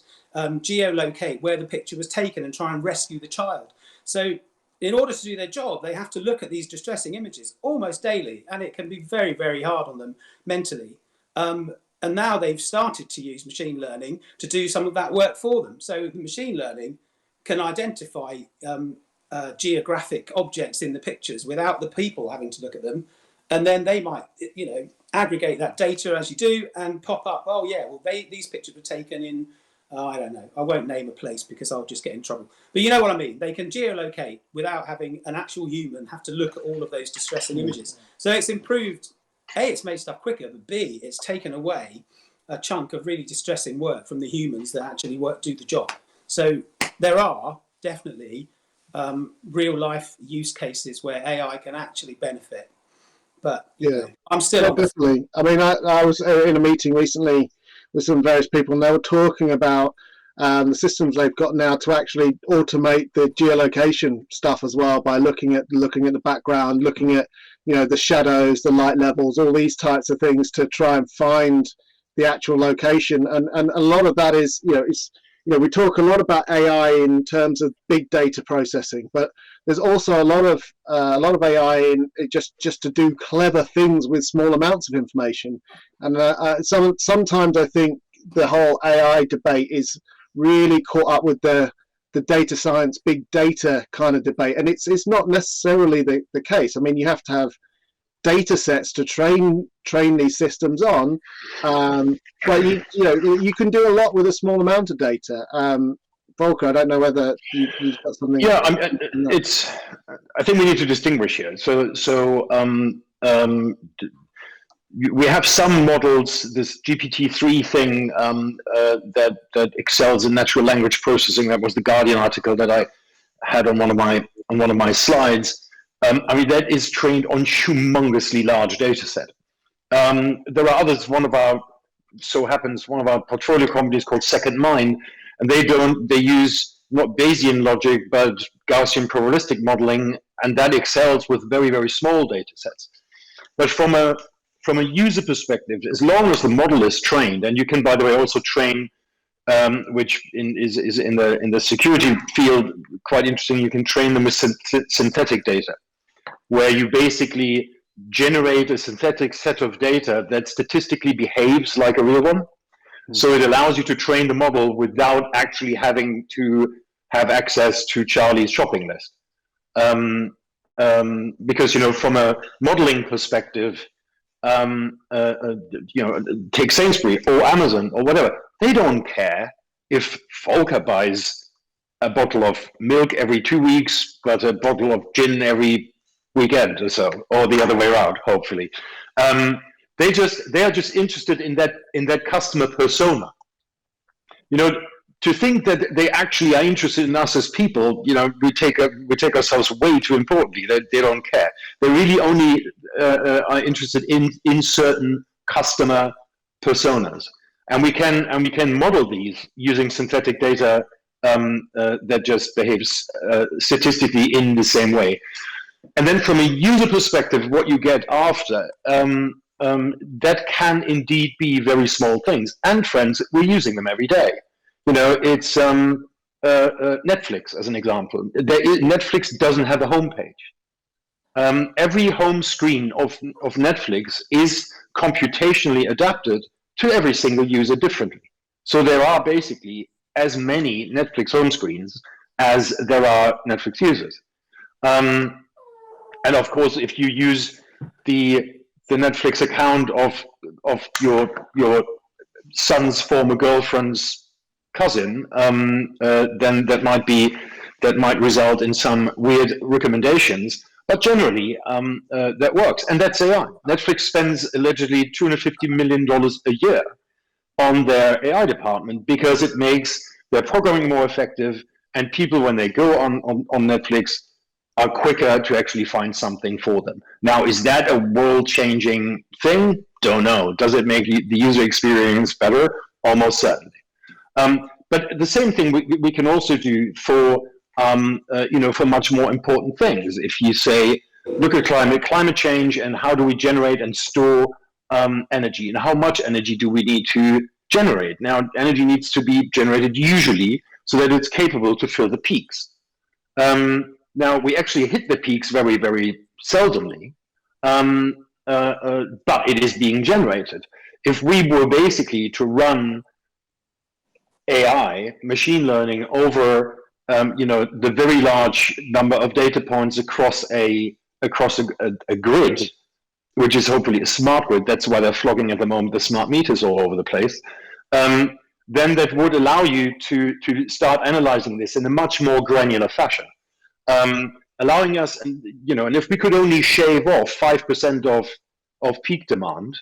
Speaker 4: geolocate where the picture was taken and try and rescue the child. So in order to do their job, they have to look at these distressing images almost daily, and it can be very, very hard on them mentally. And now they've started to use machine learning to do some of that work for them. So the machine learning can identify geographic objects in the pictures without the people having to look at them. And then they might, aggregate that data as you do and pop up, oh yeah, well, these pictures were taken in, I don't know, I won't name a place because I'll just get in trouble. But you know what I mean? They can geolocate without having an actual human have to look at all of those distressing images. So it's improved, A, it's made stuff quicker, but B, it's taken away a chunk of really distressing work from the humans that actually do the job. So there are definitely real life use cases where AI can actually benefit. But I'm still
Speaker 2: definitely. I mean, I was in a meeting recently with some various people, and they were talking about the systems they've got now to actually automate the geolocation stuff as well, by looking at the background, looking at the shadows, the light levels, all these types of things to try and find the actual location. And a lot of that is we talk a lot about AI in terms of big data processing, but there's also a lot of AI in just to do clever things with small amounts of information. And sometimes I think the whole AI debate is really caught up with the data science, big data kind of debate, and it's not necessarily the case. I mean, you have to have data sets to train these systems on, but you can do a lot with a small amount of data. Volker, I don't know whether you've got something.
Speaker 5: Yeah, I think we need to distinguish here. So we have some models, this GPT-3 thing that excels in natural language processing. That was the Guardian article that I had on one of my slides. I mean, that is trained on humongously large data set. There are others. One of our portfolio companies called Second Mind, and they use not Bayesian logic but Gaussian probabilistic modeling, and that excels with very, very small data sets. But from a user perspective, as long as the model is trained, and you can, by the way, also train, which is in the security field quite interesting. You can train them with synthetic data, where you basically generate a synthetic set of data that statistically behaves like a real one. Mm-hmm. So it allows you to train the model without actually having to have access to Charlie's shopping list. Because, from a modeling perspective, take Sainsbury or Amazon or whatever, they don't care if Volker buys a bottle of milk every 2 weeks, but a bottle of gin every weekend or so, or the other way around, hopefully. They are just interested in that customer persona. To think that they actually are interested in us as people, we take ourselves way too importantly. They don't care. They really only are interested in certain customer personas, and we can model these using synthetic data that just behaves statistically in the same way. And then from a user perspective, what you get after, that can indeed be very small things. And friends, we're using them every day. It's Netflix as an example. Netflix doesn't have a homepage. Every home screen of Netflix is computationally adapted to every single user differently. So there are basically as many Netflix home screens as there are Netflix users. And of course, if you use the Netflix account of your son's former girlfriend's cousin, then that might result in some weird recommendations. But generally, that works, and that's AI. Netflix spends allegedly $250 million a year on their AI department because it makes their programming more effective, and people, when they go on Netflix, are quicker to actually find something for them. Now, is that a world-changing thing? Don't know. Does it make the user experience better? Almost certainly. But the same thing we can also do for much more important things. If you say, look at climate change, and how do we generate and store energy, and how much energy do we need to generate? Now, energy needs to be generated usually so that it's capable to fill the peaks. Now, we actually hit the peaks very, very seldomly, but it is being generated. If we were basically to run AI, machine learning, over the very large number of data points across a grid, which is hopefully a smart grid, that's why they're flogging at the moment the smart meters all over the place, then that would allow you to start analyzing this in a much more granular fashion. Allowing us, and if we could only shave off 5% of peak demand,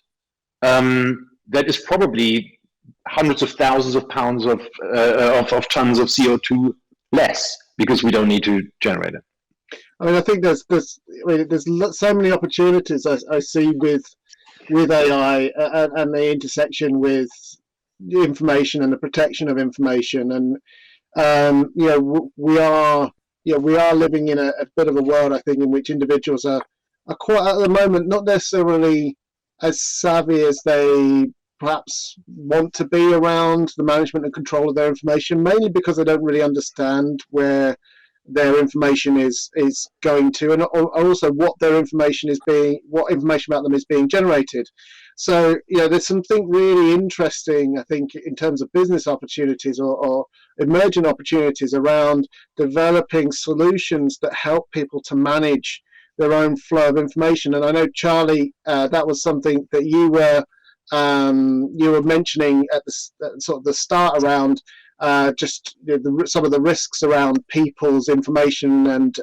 Speaker 5: that is probably hundreds of thousands of pounds of tons of CO2 less because we don't need to generate it.
Speaker 2: I mean, I think there's so many opportunities I see with AI and the intersection with information and the protection of information, and we are living in a bit of a world, I think, in which individuals are quite at the moment not necessarily as savvy as they perhaps want to be around the management and control of their information, mainly because they don't really understand where their information is going to, and also what information about them is being generated. So there's something really interesting, I think, in terms of business opportunities or emergent opportunities around developing solutions that help people to manage their own flow of information. And I know, Charlie, that was something that you were mentioning at the start around just some of the risks around people's information and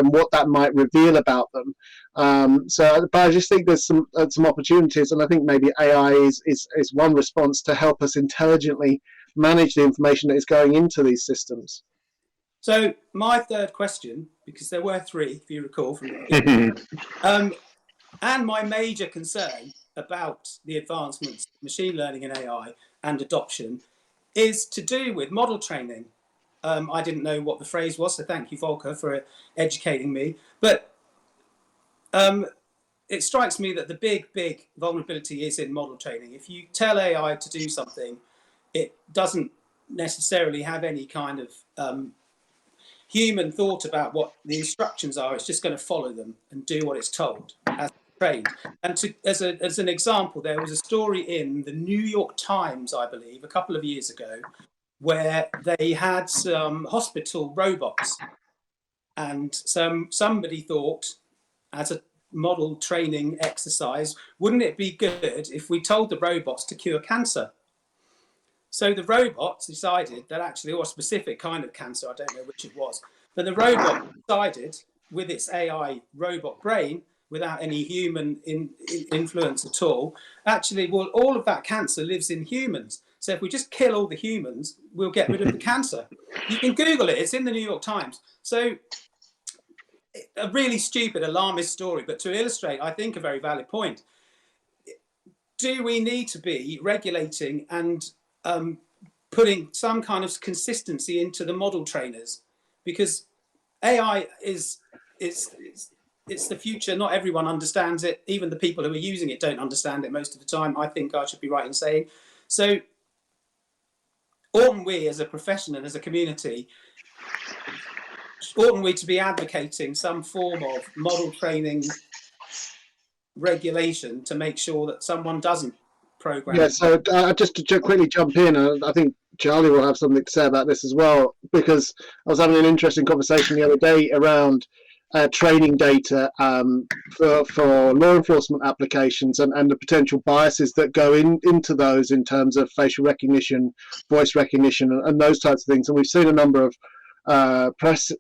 Speaker 2: what that might reveal about them. But I just think there's some opportunities, and I think maybe AI is one response to help us intelligently manage the information that is going into these systems.
Speaker 4: So my third question, because there were three, if you recall from the beginning, and my major concern about the advancements of machine learning and AI and adoption is to do with model training. I didn't know what the phrase was, so thank you, Volker, for educating me. But it strikes me that the big vulnerability is in model training. If you tell AI to do something, it doesn't necessarily have any kind of human thought about what the instructions are. It's just going to follow them and do what it's told as trained. And as an example, there was a story in the New York Times, I believe, a couple of years ago, where they had some hospital robots, and somebody thought, as a model training exercise, wouldn't it be good if we told the robots to cure cancer? So the robots decided that actually, or a specific kind of cancer, I don't know which it was, but the robot decided with its AI robot brain, without any human influence at all, actually, well, all of that cancer lives in humans. So if we just kill all the humans, we'll get rid of the cancer. You can Google it, it's in the New York Times. So a really stupid, alarmist story, but to illustrate, I think, a very valid point. Do we need to be regulating and putting some kind of consistency into the model trainers? Because AI it's the future. Not everyone understands it. Even the people who are using it don't understand it most of the time, I think I should be right in saying. So oughtn't we as a profession and as a community, oughtn't we to be advocating some form of model training regulation to make sure that someone doesn't program?
Speaker 2: Yeah, so just to quickly jump in, I think Charlie will have something to say about this as well, because I was having an interesting conversation the other day around training data for law enforcement applications and the potential biases that go into those in terms of facial recognition, voice recognition, and those types of things. And we've seen a number of press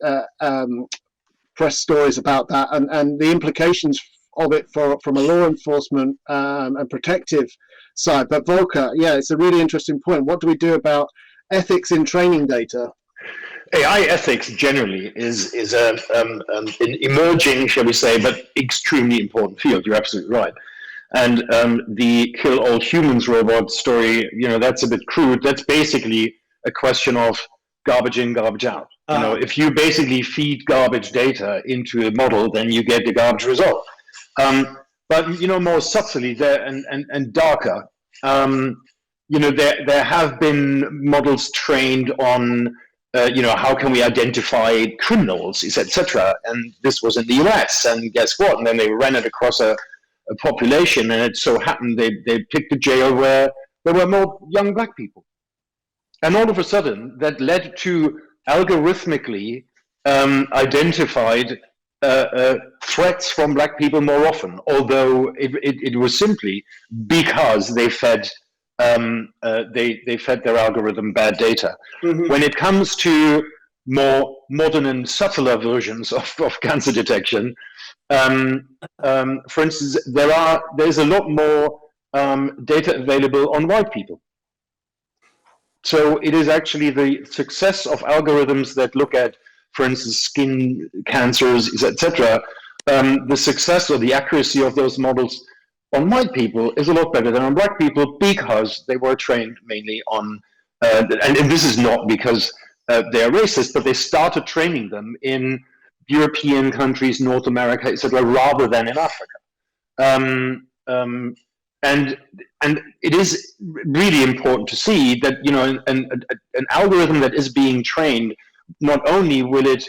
Speaker 2: stories about that and the implications of it from a law enforcement and protective side. But Volker, yeah, it's a really interesting point. What do we do about ethics in training data?
Speaker 5: AI ethics generally is an emerging, shall we say, but extremely important field. You're absolutely right. And the kill all humans robot story, that's a bit crude. That's basically a question of garbage in, garbage out. If you basically feed garbage data into a model, then you get the garbage result. But more subtly there and darker, there have been models trained on how can we identify criminals, etc. And this was in the US, and guess what? And then they ran it across a population, and it so happened they picked a jail where there were more young black people. And all of a sudden, that led to algorithmically identified threats from black people more often, although it was simply because they fed their algorithm bad data. Mm-hmm. When it comes to more modern and subtler versions of cancer detection, for instance, there's a lot more data available on white people. So it is actually the success of algorithms that look at, for instance, skin cancers, etc. The success or the accuracy of those models on white people is a lot better than on black people because they were trained mainly on, and this is not because they're racist, but they started training them in European countries, North America, etc., rather than in Africa. And it is really important to see that, you know, an algorithm that is being trained, not only will it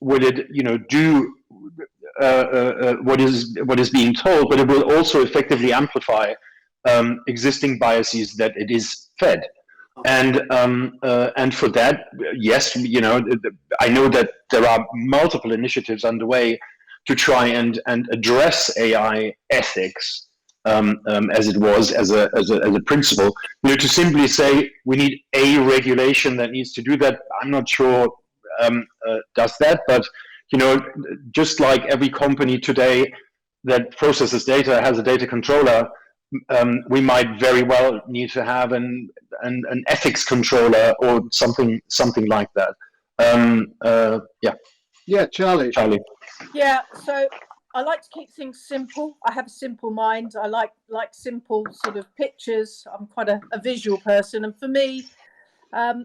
Speaker 5: you know, do what is being told, but it will also effectively amplify existing biases that it is fed. And for that, yes, you know, I know that there are multiple initiatives underway to try and address AI ethics as it was as a principle. You know, to simply say we need a regulation that needs to do that, I'm not sure does that, but you know, just like every company today that processes data has a data controller, we might very well need to have an ethics controller or something like that.
Speaker 2: Yeah, Charlie.
Speaker 3: Yeah, so I like to keep things simple. I have a simple mind. I like simple sort of pictures. I'm quite a visual person, and for me,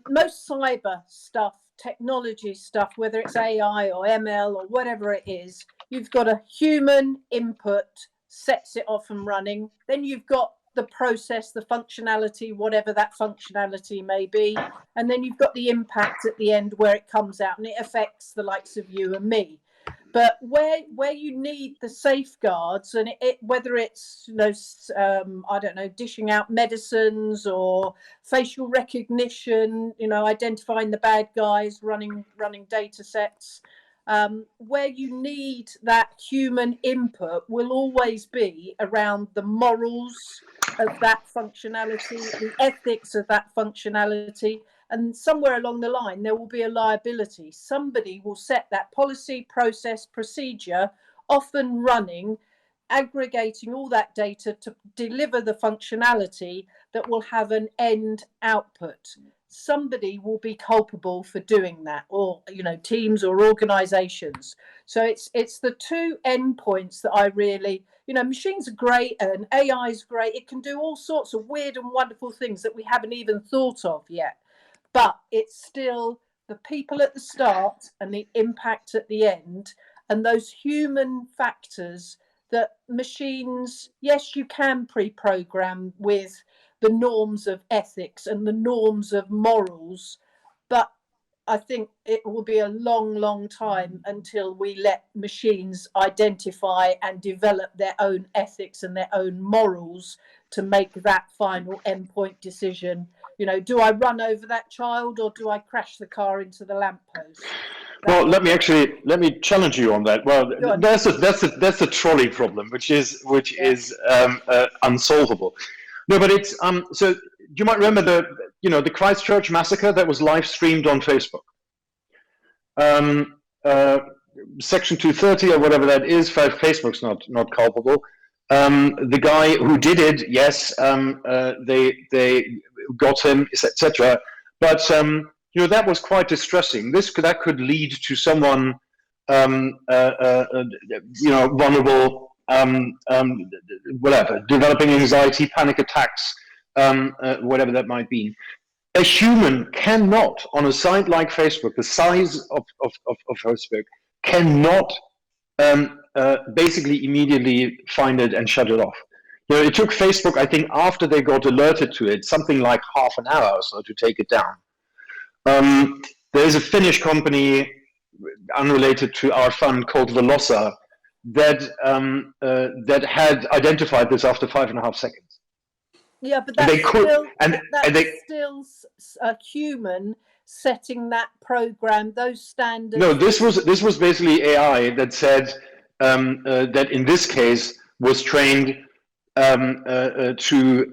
Speaker 3: most cyber stuff, technology stuff, whether it's AI or ML or whatever it is, you've got a human input, sets it off and running. Then you've got the process, the functionality, whatever that functionality may be. And then you've got the impact at the end where it comes out and it affects the likes of you and me. But where you need the safeguards, and whether it's, you know, I don't know, dishing out medicines or facial recognition, you know, identifying the bad guys, running data sets, where you need that human input will always be around the morals of that functionality, the ethics of that functionality. And somewhere along the line, there will be a liability. Somebody will set that policy, process, procedure, often running, aggregating all that data to deliver the functionality that will have an end output. Somebody will be culpable for doing that, or, you know, teams or organizations. So it's the two endpoints that I really, you know, machines are great and AI is great. It can do all sorts of weird and wonderful things that we haven't even thought of yet. But it's still the people at the start and the impact at the end, and those human factors that machines, yes, you can pre-program with the norms of ethics and the norms of morals, but I think it will be a long, long time until we let machines identify and develop their own ethics and their own morals to make that final endpoint decision. You know, do I run over that child or do I crash the car into the lamppost?
Speaker 5: Well, let me challenge you on that. Well, that's a trolley problem, which is unsolvable. No, but it's so you might remember the Christchurch massacre that was live streamed on Facebook. Section 230 or whatever that is, Facebook's not culpable. The guy who did it, yes, they got him, etc. But you know, that was quite distressing. That could lead to someone you know, vulnerable, whatever, developing anxiety, panic attacks, whatever that might be. A human cannot, on a site like Facebook, the size of Facebook, cannot basically immediately find it and shut it off. You know, it took Facebook, I think, after they got alerted to it, something like half an hour or so to take it down. There's a Finnish company unrelated to our fund called Velosa that had identified this after 5.5 seconds.
Speaker 3: Yeah, but that's still a human setting that program, those standards.
Speaker 5: No, this was basically AI that said that in this case was trained to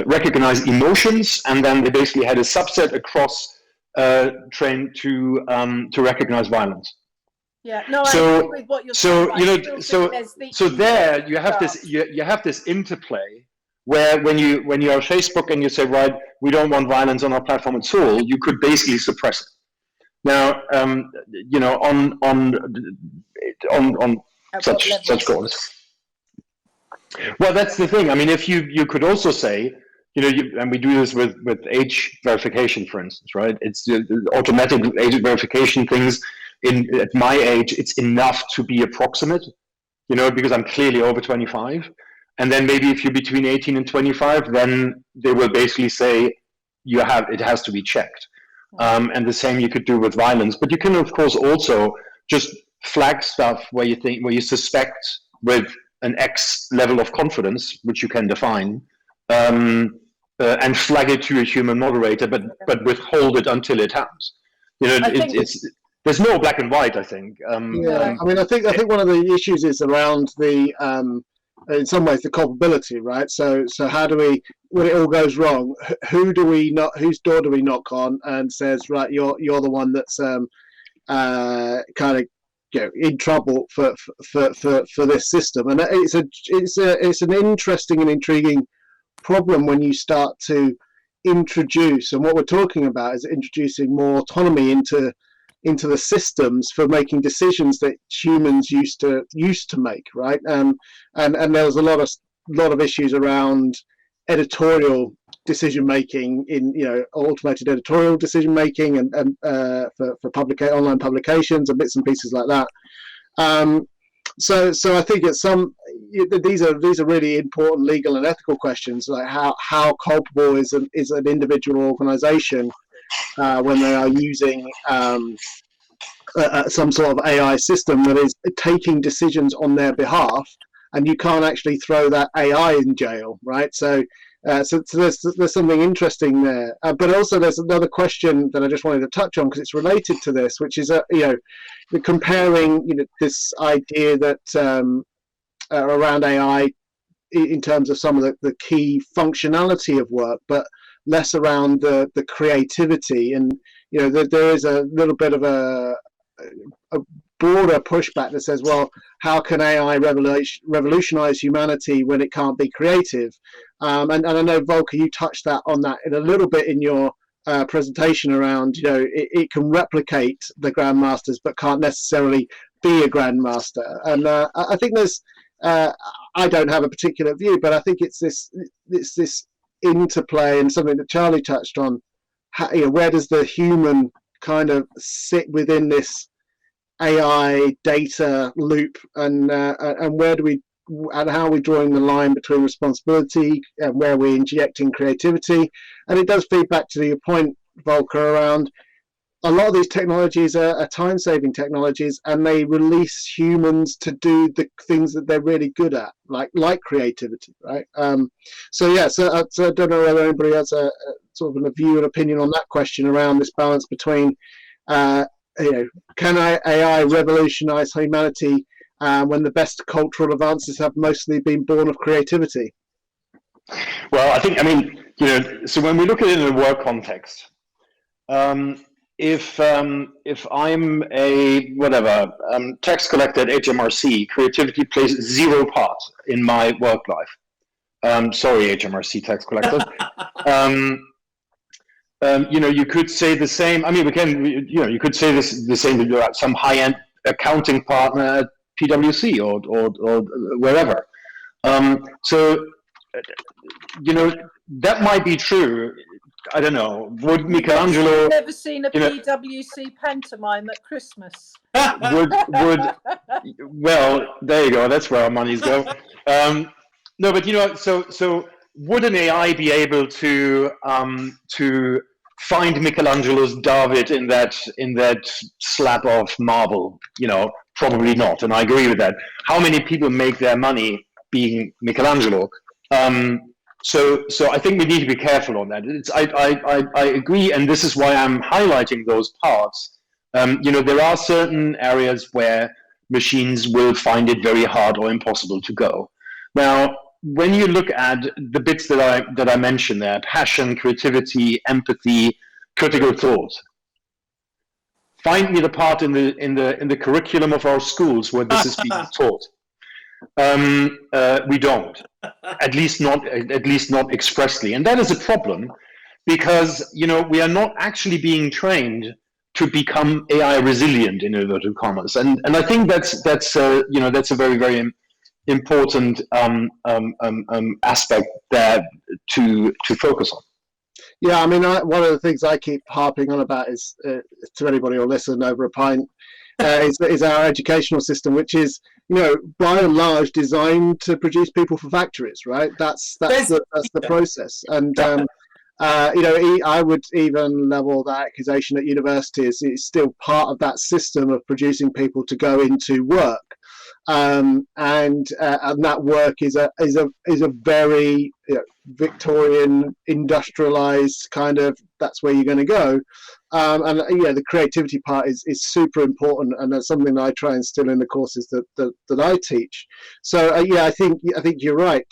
Speaker 5: recognize emotions, and then they basically had a subset across trained to recognize violence.
Speaker 3: Yeah, no, I agree with what you're saying.
Speaker 5: So you know, so there you have this interplay where when you are Facebook and you say, right, we don't want violence on our platform at all, you could basically suppress it. Now, you know, on such goals. Well, that's the thing. I mean, if you could also say, you know, and we do this with age verification, for instance, right? It's the automatic age verification things. At my age, it's enough to be approximate, you know, because I'm clearly over 25. And then maybe if you're between 18 and 25, then they will basically say it has to be checked. And the same you could do with violence. But you can, of course, also just flag stuff where you suspect with an X level of confidence, which you can define, and flag it to a human moderator, but withhold it until it happens. You know, there's no black and white, I think.
Speaker 2: I mean, I think one of the issues is around the, in some ways, the culpability, right? So how do we, when it all goes wrong, whose door do we knock on and says, right, you're the one that's kind of, you know, in trouble for this system? And it's an interesting and intriguing problem when you start to introduce, and what we're talking about is introducing more autonomy into the systems for making decisions that humans used to make, right? And there was a lot of issues around editorial decision making, in, you know, automated editorial decision making, and for online publications and bits and pieces like that. So I think these are really important legal and ethical questions, like how culpable is an individual organization when they are using some sort of AI system that is taking decisions on their behalf, and you can't actually throw that AI in jail, right? So there's something interesting there, but also there's another question that I just wanted to touch on because it's related to this, which is you know, comparing, you know, this idea that around AI in terms of some of the key functionality of work, but less around the creativity. And you know, there is a little bit of a broader pushback that says, well, how can AI revolutionize humanity when it can't be creative? And I know, Volker, you touched on that in a little bit in your presentation around, you know, it can replicate the grandmasters but can't necessarily be a grandmaster. And I think there's I don't have a particular view, but I think it's this interplay, and something that Charlie touched on. How, you know, where does the human kind of sit within this AI data loop, and where do we, and how are we drawing the line between responsibility and where we're injecting creativity? And it does feed back to your point, Volker, around a lot of these technologies are time-saving technologies, and they release humans to do the things that they're really good at, like creativity, right? So I don't know whether anybody has a sort of a view and opinion on that question around this balance between, you know, can AI revolutionize humanity when the best cultural advances have mostly been born of creativity?
Speaker 5: Well, I mean, you know, so when we look at it in a work context, if I'm a tax collector at HMRC, creativity plays zero part in my work life. Sorry, HMRC tax collectors. You know, you could say the same. I mean, you could say the same about some high-end accounting partner at PwC or wherever. So, you know, that might be true. I don't know. Would Michelangelo?
Speaker 3: I've never seen a PwC pantomime at Christmas.
Speaker 5: Well, there you go. That's where our monies go. No, but you know, so would an AI be able to find Michelangelo's David in that slab of marble? You know, probably not. And I agree with that. How many people make their money being Michelangelo? So I think we need to be careful on that. I agree, and this is why I'm highlighting those parts. You know, there are certain areas where machines will find it very hard or impossible to go. Now, when you look at the bits that I mentioned there, passion, creativity, empathy, critical thought, find me the part in the curriculum of our schools where this is being taught. We don't, at least not expressly, and that is a problem because we are not actually being trained to become AI resilient in inverted commas, and I think that's a very very important aspect there to focus on.
Speaker 2: Yeah, I mean, one of the things I keep harping on about is to anybody who'll listen over a pint is our educational system, which is by and large designed to produce people for factories, right? That's the process, and I would even level that accusation at universities. It's still part of that system of producing people to go into work, and that work is a very Victorian industrialized kind of, that's where you're going to go, and the creativity part is super important, and that's something that I try and instill in the courses that I teach. So I think you're right.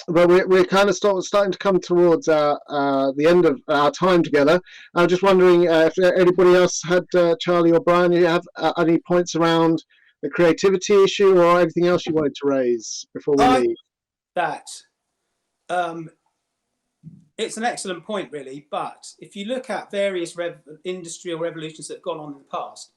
Speaker 2: But we're kind of starting to come towards the end of our time together. I'm just wondering if anybody else had, Charlie or Brian, you have any points around the creativity issue or anything else you wanted to raise before we leave?
Speaker 4: It's an excellent point, really. But if you look at various industrial revolutions that have gone on in the past,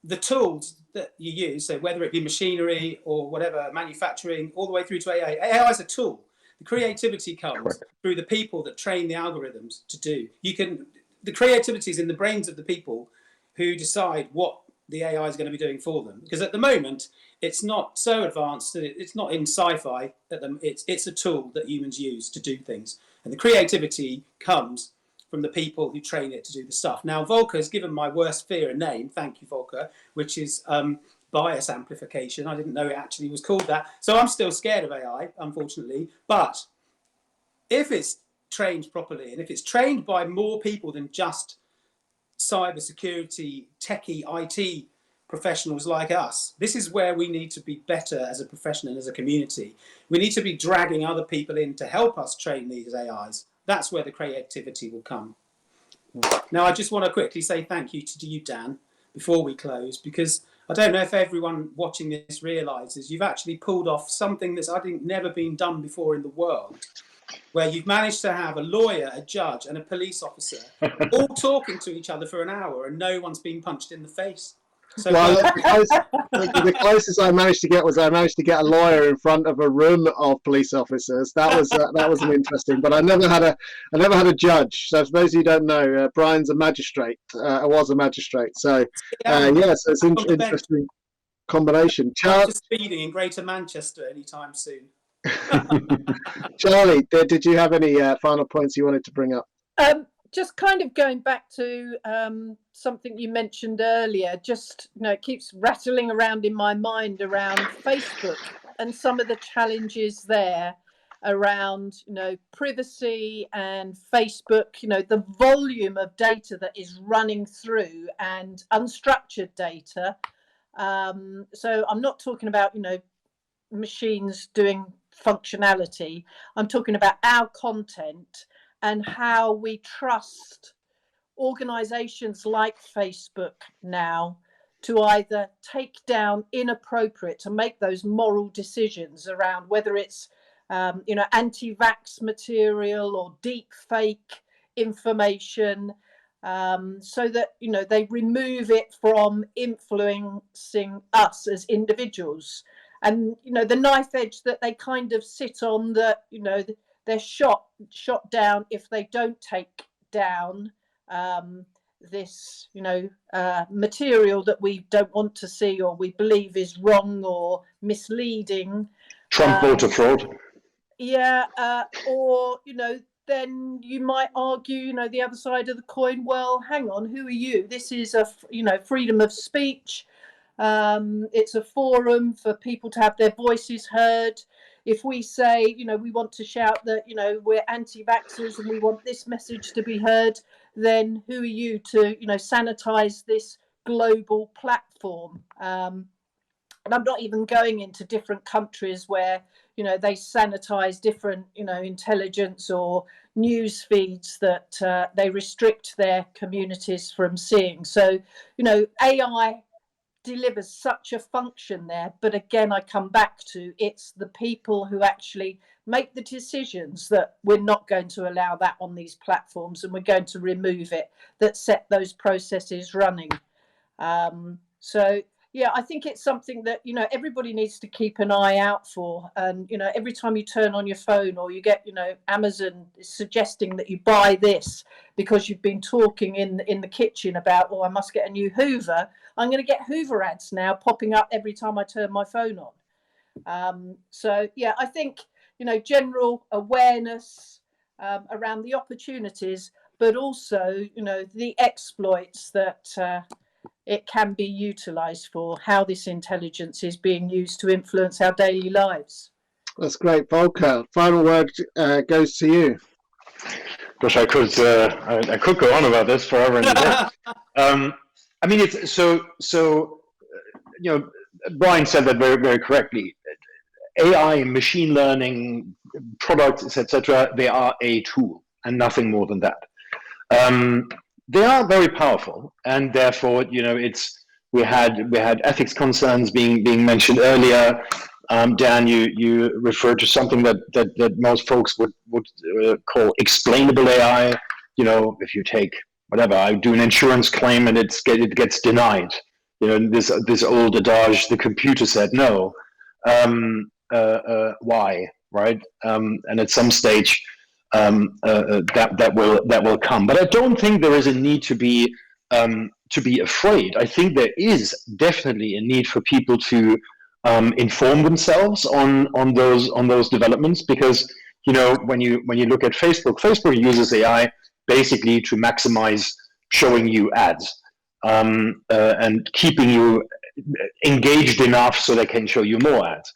Speaker 4: the tools that you use, so whether it be machinery or whatever, manufacturing, all the way through to AI, AI is a tool. The creativity comes through the people that train the algorithms to do. The creativity is in the brains of the people who decide what the AI is going to be doing for them. Because at the moment, it's not so advanced, it's not in sci-fi, it's a tool that humans use to do things. And the creativity comes from the people who train it to do the stuff. Now, Volker has given my worst fear a name, thank you, Volker, which is bias amplification. I didn't know it actually was called that. So I'm still scared of AI, unfortunately. But if it's trained properly, and if it's trained by more people than just cybersecurity, techie, IT professionals like us, this is where we need to be better as a profession and as a community. We need to be dragging other people in to help us train these AIs. That's where the creativity will come. Now, I just want to quickly say thank you to you, Dan, before we close, because I don't know if everyone watching this realises you've actually pulled off something that's, I think, never been done before in the world, where you've managed to have a lawyer, a judge and a police officer all talking to each other for an hour and no one's been punched in the face. So
Speaker 2: the closest I managed to get was a lawyer in front of a room of police officers. That was an interesting. But I never had a judge. So for those of you who don't know, Brian's a magistrate. I was a magistrate. So so it's an interesting combination.
Speaker 4: Not just speeding in Greater Manchester anytime soon.
Speaker 2: Charlie, did you have any final points you wanted to bring up?
Speaker 3: Just kind of going back to something you mentioned earlier, just it keeps rattling around in my mind around Facebook and some of the challenges there around privacy and Facebook, the volume of data that is running through and unstructured data. So I'm not talking about machines doing functionality. I'm talking about our content and how we trust organizations like Facebook now to either take down inappropriate, to make those moral decisions around whether it's anti-vax material or deep fake information, so that they remove it from influencing us as individuals. And the knife edge that they kind of sit on, that they're shot down if they don't take down this material that we don't want to see or we believe is wrong or misleading.
Speaker 5: Trump voter fraud.
Speaker 3: Or then you might argue the other side of the coin. Well, hang on, who are you? This is a freedom of speech. It's a forum for people to have their voices heard. If we say, we want to shout that, we're anti-vaxxers and we want this message to be heard, then who are you to, sanitize this global platform? And I'm not even going into different countries where, they sanitize different, intelligence or news feeds that they restrict their communities from seeing. So, AI delivers such a function there. But again, I come back to it's the people who actually make the decisions that we're not going to allow that on these platforms and we're going to remove it, that set those processes running. So yeah, I think it's something that, you know, everybody needs to keep an eye out for. And, you know, every time you turn on your phone or you get, you know, Amazon is suggesting that you buy this because you've been talking in the kitchen about, oh, I must get a new Hoover. I'm going to get Hoover ads now popping up every time I turn my phone on. So, yeah, I think, you know, general awareness around the opportunities, but also, you know, the exploits that it can be utilised for, how this intelligence is being used to influence our daily lives.
Speaker 2: That's great, Volker. Final word goes to you.
Speaker 5: Gosh, I could go on about this forever and a day. I mean, it's so you know, Brian said that very, very correctly. AI, machine learning, products, etc. They are a tool and nothing more than that. They are very powerful, and therefore, you know, we had ethics concerns being mentioned earlier. Dan, you referred to something that most folks would call explainable AI. You know, if you take whatever, I do an insurance claim and it gets denied. You know, this old adage, the computer said no. Why, right? And at some stage, that will come. But I don't think there is a need to be afraid. I think there is definitely a need for people to inform themselves on those developments, because, you know, when you look at Facebook uses AI basically to maximize showing you ads and keeping you engaged enough so they can show you more ads.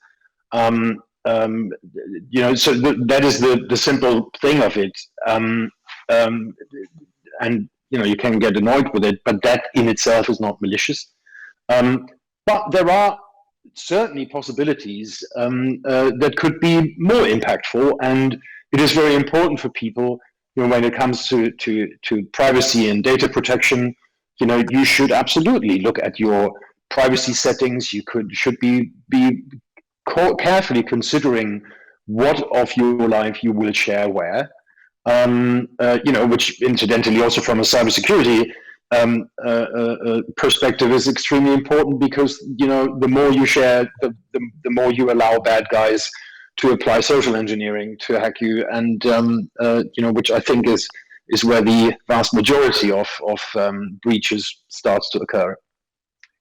Speaker 5: You know, so that is the simple thing of it. And, you know, you can get annoyed with it, but that in itself is not malicious. But there are certainly possibilities that could be more impactful, and it is very important for people, you know, when it comes to privacy and data protection. You know, you should absolutely look at your privacy settings. You should be carefully considering what of your life you will share where. You know, which incidentally also from a cybersecurity perspective is extremely important, because, you know, the more you share, the more you allow bad guys to apply social engineering to hack you, and you know, which I think is where the vast majority of breaches starts to occur.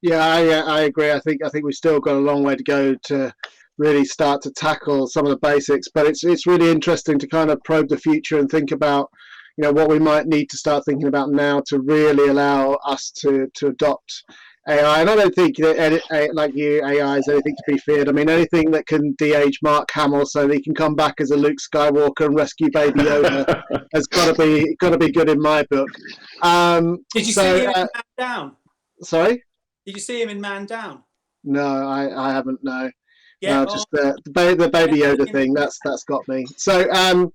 Speaker 2: Yeah, I agree. I think we've still got a long way to go to really start to tackle some of the basics, but it's really interesting to kind of probe the future and think about, you know, what we might need to start thinking about now to really allow us to adopt AI. And I don't think that, like you, AI is anything to be feared. I mean, anything that can de-age Mark Hamill so that he can come back as a Luke Skywalker and rescue Baby Yoda has got to be good in my book.
Speaker 4: Did you see him in Man Down?
Speaker 2: Sorry?
Speaker 4: Did you see him in Man Down?
Speaker 2: No, I haven't. No.
Speaker 4: Yeah,
Speaker 2: no, just the Baby Yoda thing. That's got me. So,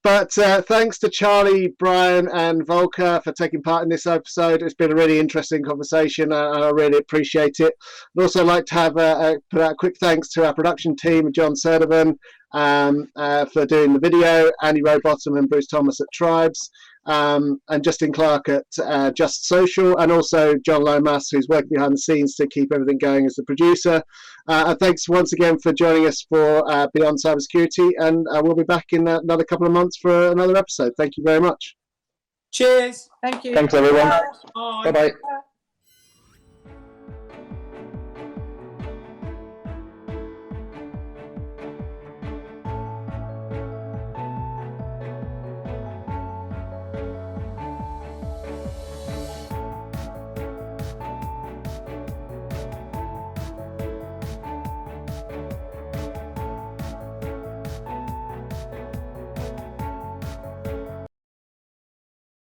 Speaker 2: but thanks to Charlie, Brian, and Volker for taking part in this episode. It's been a really interesting conversation, and I really appreciate it. I'd also like to have put out a quick thanks to our production team, John Serdovan, for doing the video, Andy Rowbottom and Bruce Thomas at Tribes, and Justin Clark at Just Social, and also John Lomas, who's working behind the scenes to keep everything going as the producer. And thanks once again for joining us for Beyond Cybersecurity, and we'll be back in another couple of months for another episode. Thank you very much.
Speaker 4: Cheers.
Speaker 3: Thank you.
Speaker 5: Thanks, everyone.
Speaker 4: Bye.
Speaker 5: Bye-bye.